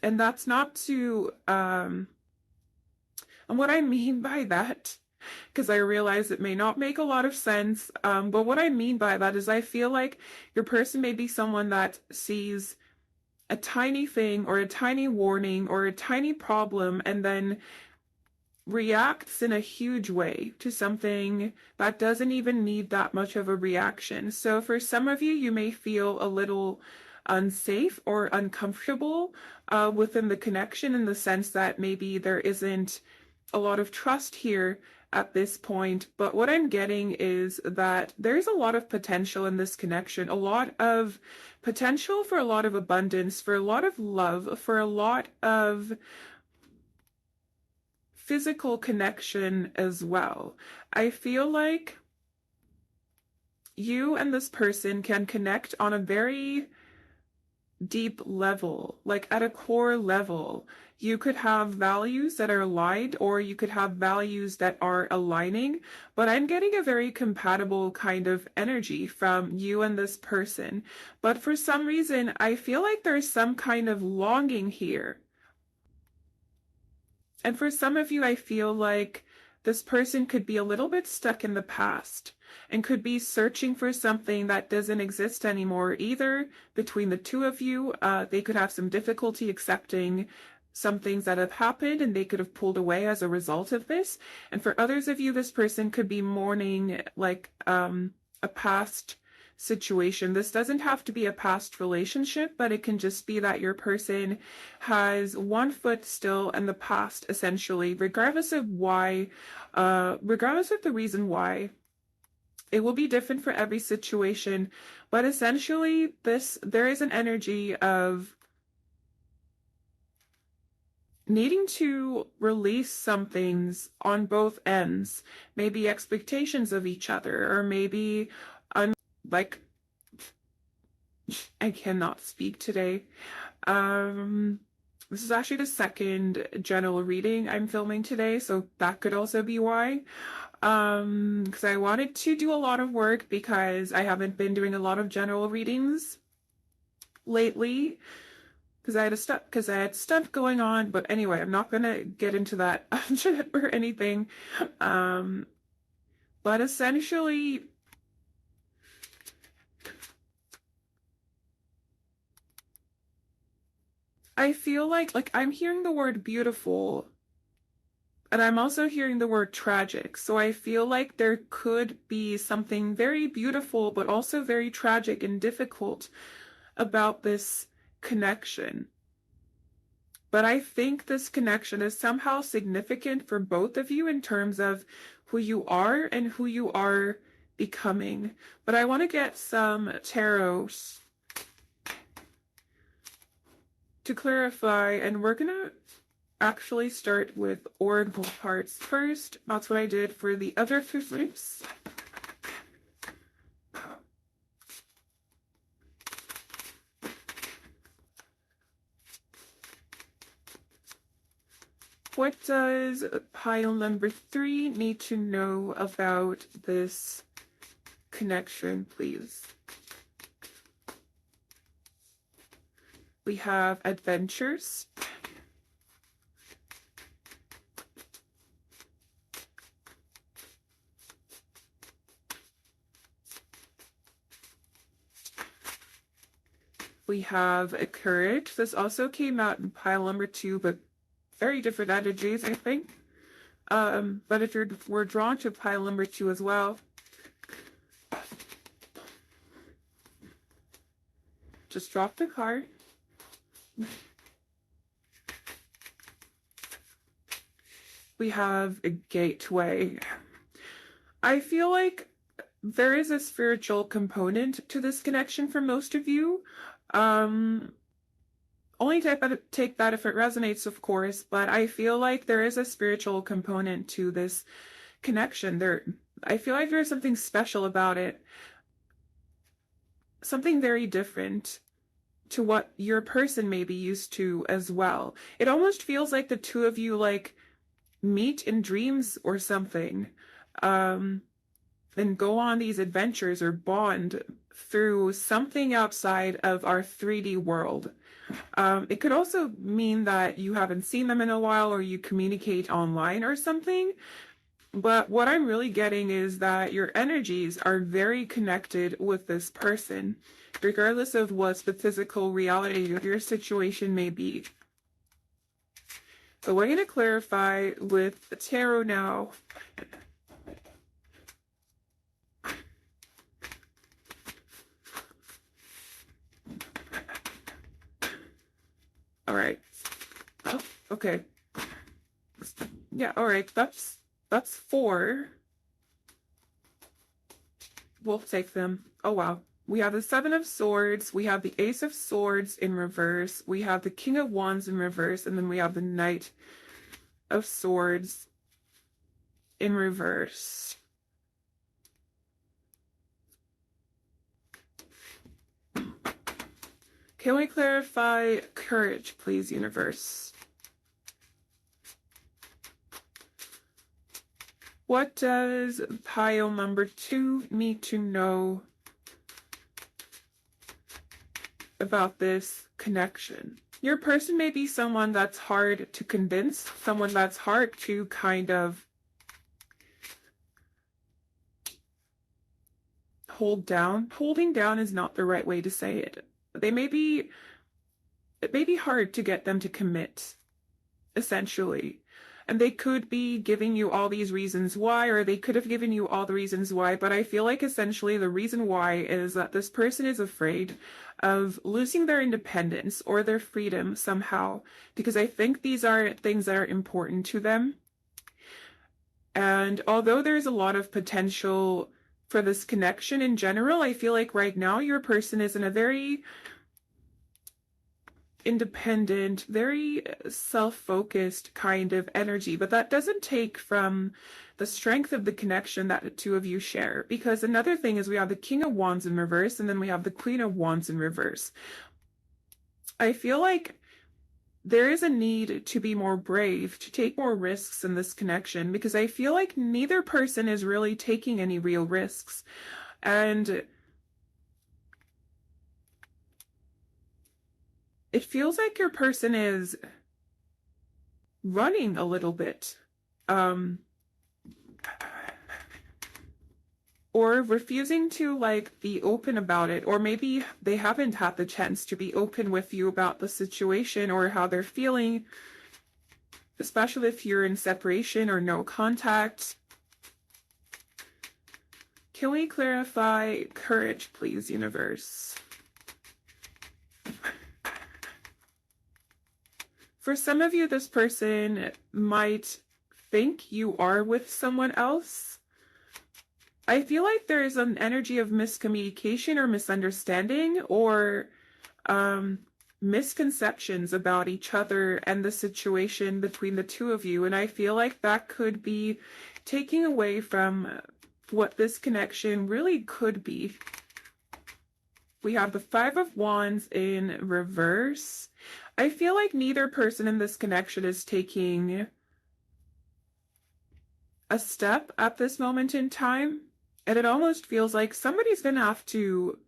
that's not to, and what I mean by that, because I realize it may not make a lot of sense, but what I mean by that is I feel like your person may be someone that sees a tiny thing or a tiny warning or a tiny problem and then reacts in a huge way to something that doesn't even need that much of a reaction. So for some of you, you may feel a little unsafe or uncomfortable within the connection, in the sense that maybe there isn't a lot of trust here at this point. But what I'm getting is that there's a lot of potential in this connection, a lot of potential for a lot of abundance, for a lot of love, for a lot of physical connection as well. I feel like you and this person can connect on a very deep level, like at a core level. You could have values that are aligned, or you could have values that are aligning, but I'm getting a very compatible kind of energy from you and this person. But for some reason, I feel like there's some kind of longing here. And for some of you, I feel like this person could be a little bit stuck in the past and could be searching for something that doesn't exist anymore either. Between the two of you, they could have some difficulty accepting some things that have happened and they could have pulled away as a result of this. And for others of you, this person could be mourning like a past situation. This doesn't have to be a past relationship, but it can just be that your person has one foot still in the past, essentially, regardless of why, regardless of the reason why. It will be different for every situation, but essentially there is an energy of needing to release some things on both ends, maybe expectations of each other, or maybe like I cannot speak today. This is actually the second general reading I'm filming today, so that could also be why. Because I wanted to do a lot of work because I haven't been doing a lot of general readings lately because I had stuff going on. But anyway, I'm not gonna get into that or anything. But essentially, I feel like I'm hearing the word beautiful, and I'm also hearing the word tragic. So I feel like there could be something very beautiful, but also very tragic and difficult about this connection. But I think this connection is somehow significant for both of you in terms of who you are and who you are becoming. But I want to get some tarot to clarify, and we're gonna actually start with oracle cards first. That's what I did for the other groups. What does pile number 3 need to know about this connection, please? We have adventures. We have a courage. This also came out in pile number 2, but very different energies, I think. But if we're drawn to pile number 2 as well, just drop the card. We have a gateway. I feel like there is a spiritual component to this connection for most of you. Only take that if it resonates, of course, but I feel like there is a spiritual component to this connection. I feel like there's something special about it. Something very different to what your person may be used to as well. It almost feels like the two of you meet in dreams or something. And go on these adventures or bond through something outside of our 3D world. It could also mean that you haven't seen them in a while or you communicate online or something. But what I'm really getting is that your energies are very connected with this person, regardless of what the physical reality of your situation may be. So we're going to clarify with the tarot now. All right. Oh, okay. Yeah, all right. That's 4. We'll take them. Oh, wow. We have the 7 of Swords. We have the Ace of Swords in reverse. We have the King of Wands in reverse. And then we have the Knight of Swords in reverse. Can we clarify courage, please, universe? What does pile number 2 need to know about this connection? Your person may be someone that's hard to convince, someone that's hard to kind of hold down. Holding down is not the right way to say it. It may be hard to get them to commit, essentially. And they could be giving you all these reasons why, or they could have given you all the reasons why, but I feel like essentially the reason why is that this person is afraid of losing their independence or their freedom somehow, because I think these are things that are important to them. And although there's a lot of potential for this connection in general, I feel like right now your person is in a very independent, very self-focused kind of energy, but that doesn't take from the strength of the connection that the two of you share. Because another thing is we have the King of Wands in reverse, and then we have the Queen of Wands in reverse. I feel like there is a need to be more brave, to take more risks in this connection, because I feel like neither person is really taking any real risks. And it feels like your person is running a little bit, or refusing to like be open about it, or maybe they haven't had the chance to be open with you about the situation or how they're feeling, especially if you're in separation or no contact. Can we clarify courage, please, universe? For some of you, this person might think you are with someone else. I feel like there is an energy of miscommunication or misunderstanding or misconceptions about each other and the situation between the two of you. And I feel like that could be taking away from what this connection really could be. We have the Five of Wands in reverse. I feel like neither person in this connection is taking a step at this moment in time. And it almost feels like somebody's going to have to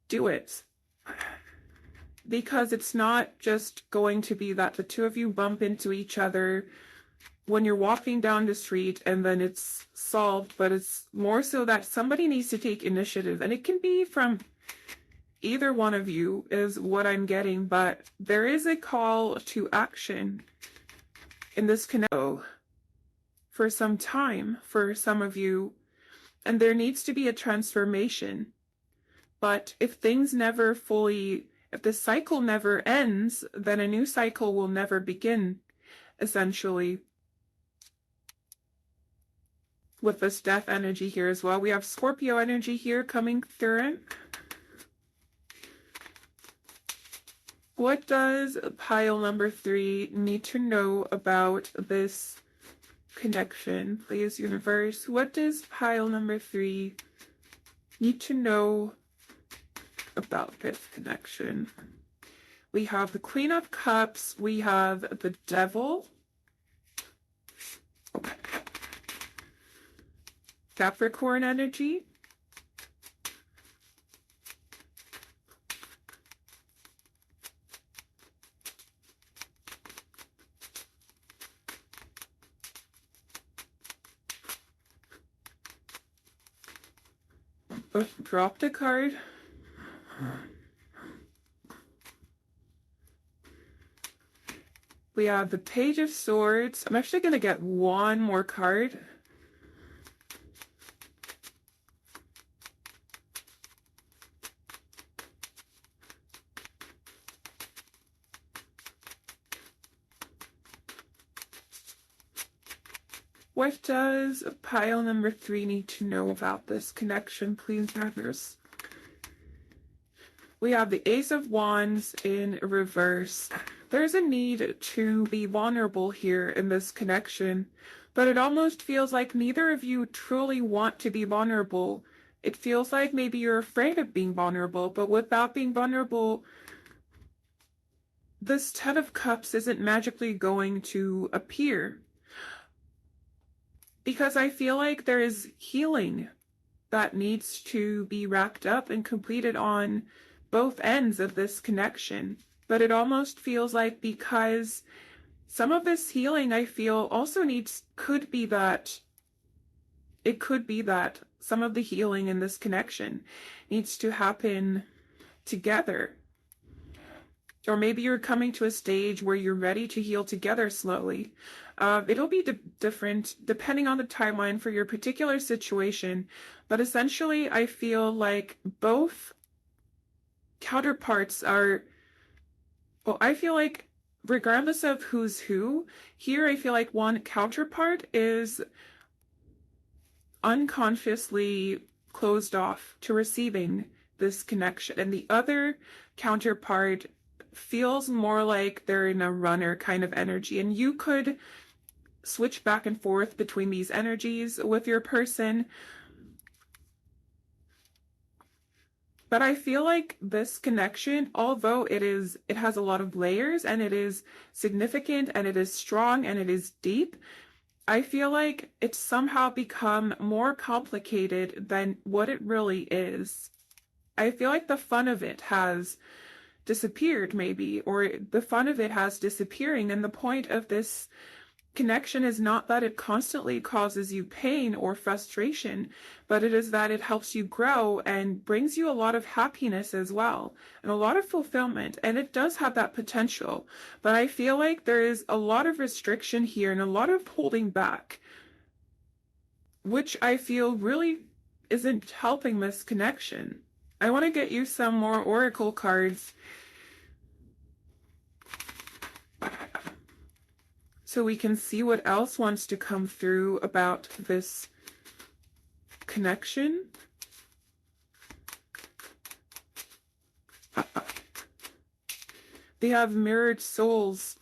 do it. Because it's not just going to be that the two of you bump into each other when you're walking down the street and then it's solved, but it's more so that somebody needs to take initiative. And it can be from either one of you is what I'm getting, but there is a call to action in this connection for some time for some of you, and there needs to be a transformation. But if things never fully, if the cycle never ends, then a new cycle will never begin, essentially. With this death energy here as well, we have Scorpio energy here coming through. What does pile number 3 need to know about this connection, please, universe? What does pile number 3 need to know about this connection? We have the Queen of Cups, we have the Devil, Capricorn energy, dropped a card. We have the Page of Swords. I'm actually going to get one more card. What does pile number 3 need to know about this connection, please, brothers? We have the Ace of Wands in reverse. There's a need to be vulnerable here in this connection, but it almost feels like neither of you truly want to be vulnerable. It feels like maybe you're afraid of being vulnerable, but without being vulnerable, this Ten of Cups isn't magically going to appear, because I feel like there is healing that needs to be wrapped up and completed on both ends of this connection. But it almost feels like, because some of this healing I feel also could be that some of the healing in this connection needs to happen together. Or maybe you're coming to a stage where you're ready to heal together slowly. It'll be different depending on the timeline for your particular situation, but essentially I feel like both counterparts are, well, I feel like regardless of who's who, here I feel like one counterpart is unconsciously closed off to receiving this connection, and the other counterpart feels more like they're in a runner kind of energy, and you could switch back and forth between these energies with your person. But I feel like this connection, although it has a lot of layers, and it is significant, and it is strong, and it is deep, I feel like it's somehow become more complicated than what it really is. I feel like the fun of it has disappeared, maybe, or the fun of it has disappearing, and the point of this connection is not that it constantly causes you pain or frustration, but it is that it helps you grow and brings you a lot of happiness as well, and a lot of fulfillment, and it does have that potential. But I feel like there is a lot of restriction here and a lot of holding back, which I feel really isn't helping this connection. I want to get you some more oracle cards so we can see what else wants to come through about this connection. They have mirrored souls.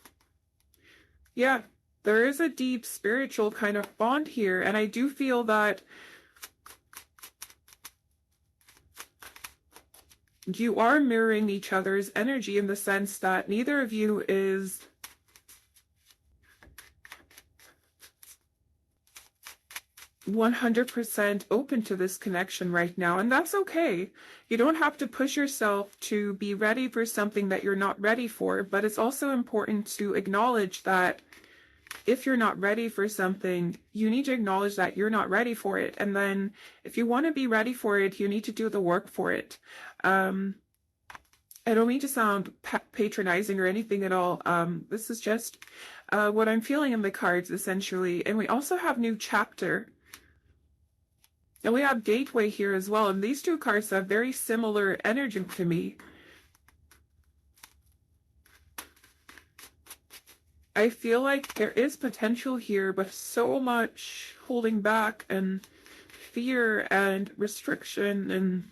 Yeah, there is a deep spiritual kind of bond here, and I do feel that you are mirroring each other's energy, in the sense that neither of you is %100% open to this connection right now, and that's okay. You don't have to push yourself to be ready for something that you're not ready for, but it's also important to acknowledge that if you're not ready for something, you need to acknowledge that you're not ready for it, and then if you want to be ready for it, you need to do the work for it. I don't mean to sound patronizing or anything at all. This is just what I'm feeling in the cards, essentially. And we also have New Chapter. And we have Gateway here as well. And these two cards have very similar energy to me. I feel like there is potential here, but so much holding back and fear and restriction and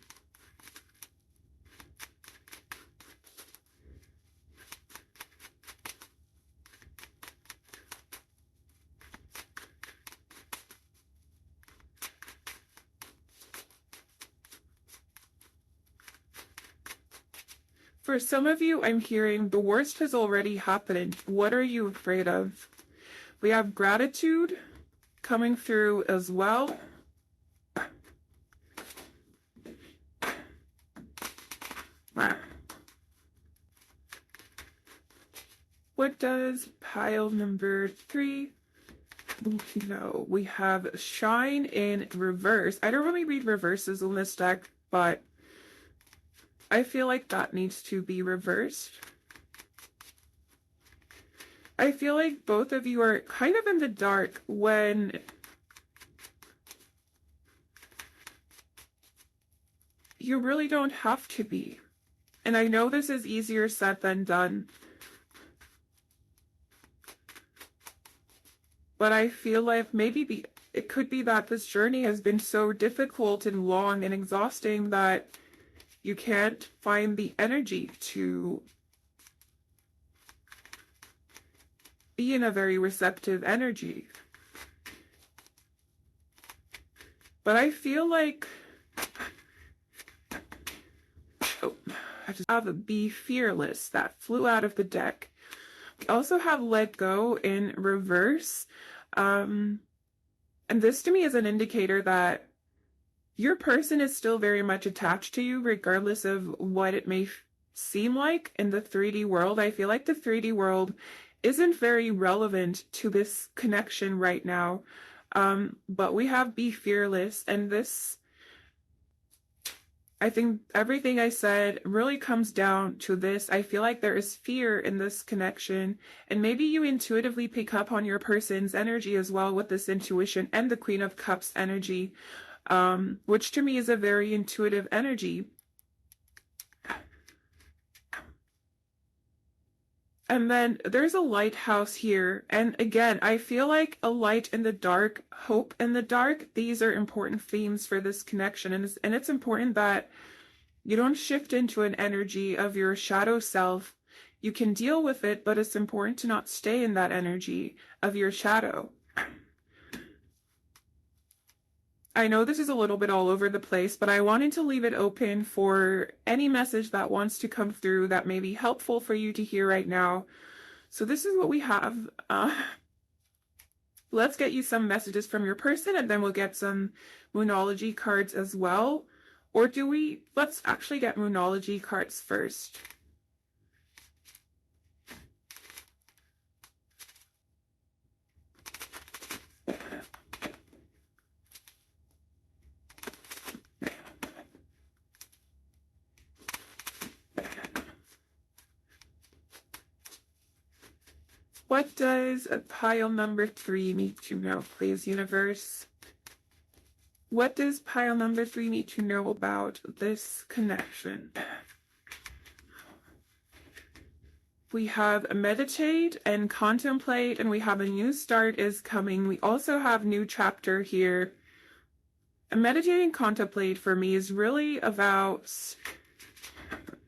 for some of you, I'm hearing the worst has already happened. What are you afraid of? We have Gratitude coming through as well. What does pile number 3? No, we have Shine in reverse. I don't really read reverses on this deck, but I feel like that needs to be reversed. I feel like both of you are kind of in the dark when you really don't have to be. And I know this is easier said than done, but I feel like maybe it could be that this journey has been so difficult and long and exhausting that you can't find the energy to be in a very receptive energy. But I feel like I just have Be Fearless that flew out of the deck. We also have Let Go in reverse. And this to me is an indicator that your person is still very much attached to you, regardless of what it may seem like in the 3D world. I feel like the 3D world isn't very relevant to this connection right now. But we have Be Fearless, and this, I think everything I said really comes down to this. I feel like there is fear in this connection, and maybe you intuitively pick up on your person's energy as well with this intuition and the Queen of Cups energy, which to me is a very intuitive energy. And then there's a lighthouse here. And again, I feel like a light in the dark, hope in the dark. These are important themes for this connection. And it's important that you don't shift into an energy of your shadow self. You can deal with it, but it's important to not stay in that energy of your shadow. I know this is a little bit all over the place, but I wanted to leave it open for any message that wants to come through that may be helpful for you to hear right now. So this is what we have. Let's get you some messages from your person, and then we'll get some Moonology cards as well. Or do we? Let's actually get Moonology cards first. What does pile number 3 need to know, please, universe? What does pile number 3 need to know about this connection? We have meditate and contemplate, and we have a new start is coming. We also have new chapter here. And meditate and contemplate for me is really about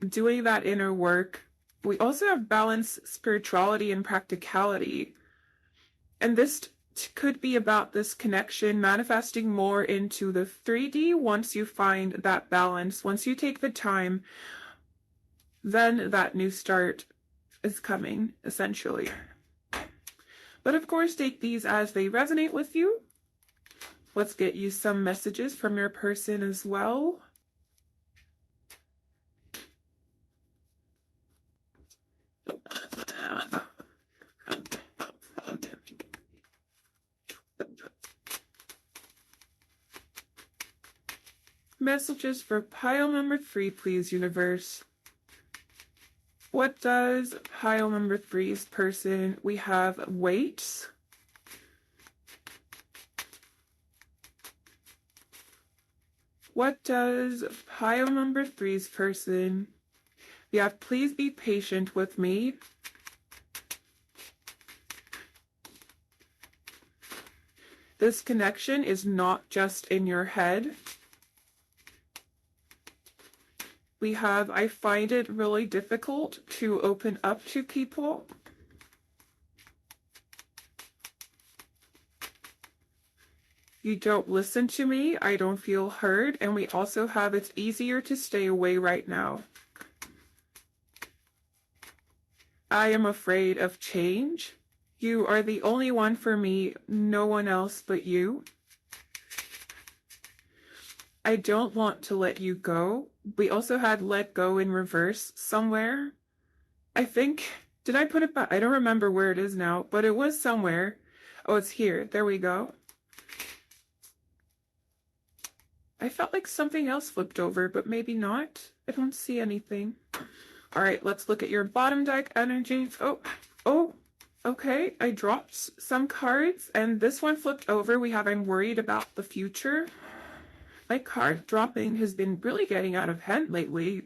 doing that inner work. We also have balance, spirituality, and practicality. And this could be about this connection manifesting more into the 3D once you find that balance. Once you take the time, then that new start is coming, essentially. But of course, take these as they resonate with you. Let's get you some messages from your person as well. Messages for pile number 3, please, universe. What does pile number 3's person? We have weights. What does pile number 3's person? We have please be patient with me. This connection is not just in your head. We have, I find it really difficult to open up to people. You don't listen to me, I don't feel heard, and we also have it's easier to stay away right now. I am afraid of change. You are the only one for me, no one else but you. I don't want to let you go. We also had let go in reverse somewhere. I think, did I put it back? I don't remember where it is now, but it was somewhere. Oh, it's here. There we go. I felt like something else flipped over, but maybe not. I don't see anything. All right, let's look at your bottom deck energies. Oh, okay. I dropped some cards, and this one flipped over. We have I'm worried about the future. My card dropping has been really getting out of hand lately.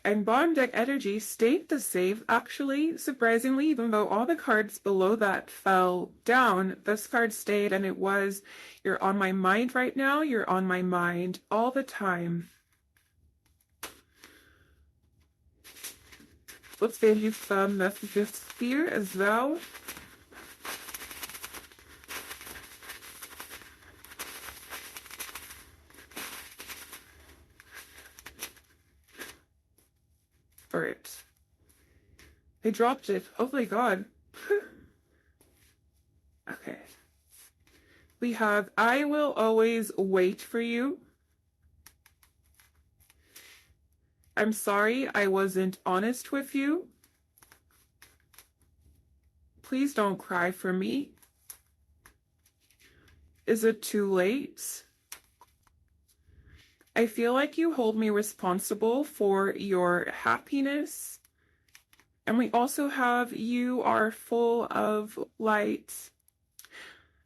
And bottom deck energy stayed the same, actually, surprisingly, even though all the cards below that fell down, this card stayed, and it was, you're on my mind right now, you're on my mind all the time. Let's give you some messages here as well. They dropped it. Oh my god. Okay. We have I will always wait for you. I'm sorry I wasn't honest with you. Please don't cry for me. Is it too late? I feel like you hold me responsible for your happiness. And we also have you are full of light.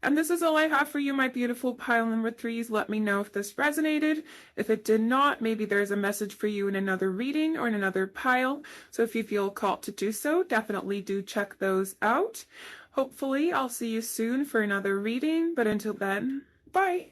And this is all I have for you, my beautiful pile number threes. Let me know if this resonated. If it did not, maybe there's a message for you in another reading or in another pile. So if you feel called to do so, definitely do check those out. Hopefully, I'll see you soon for another reading. But until then, bye.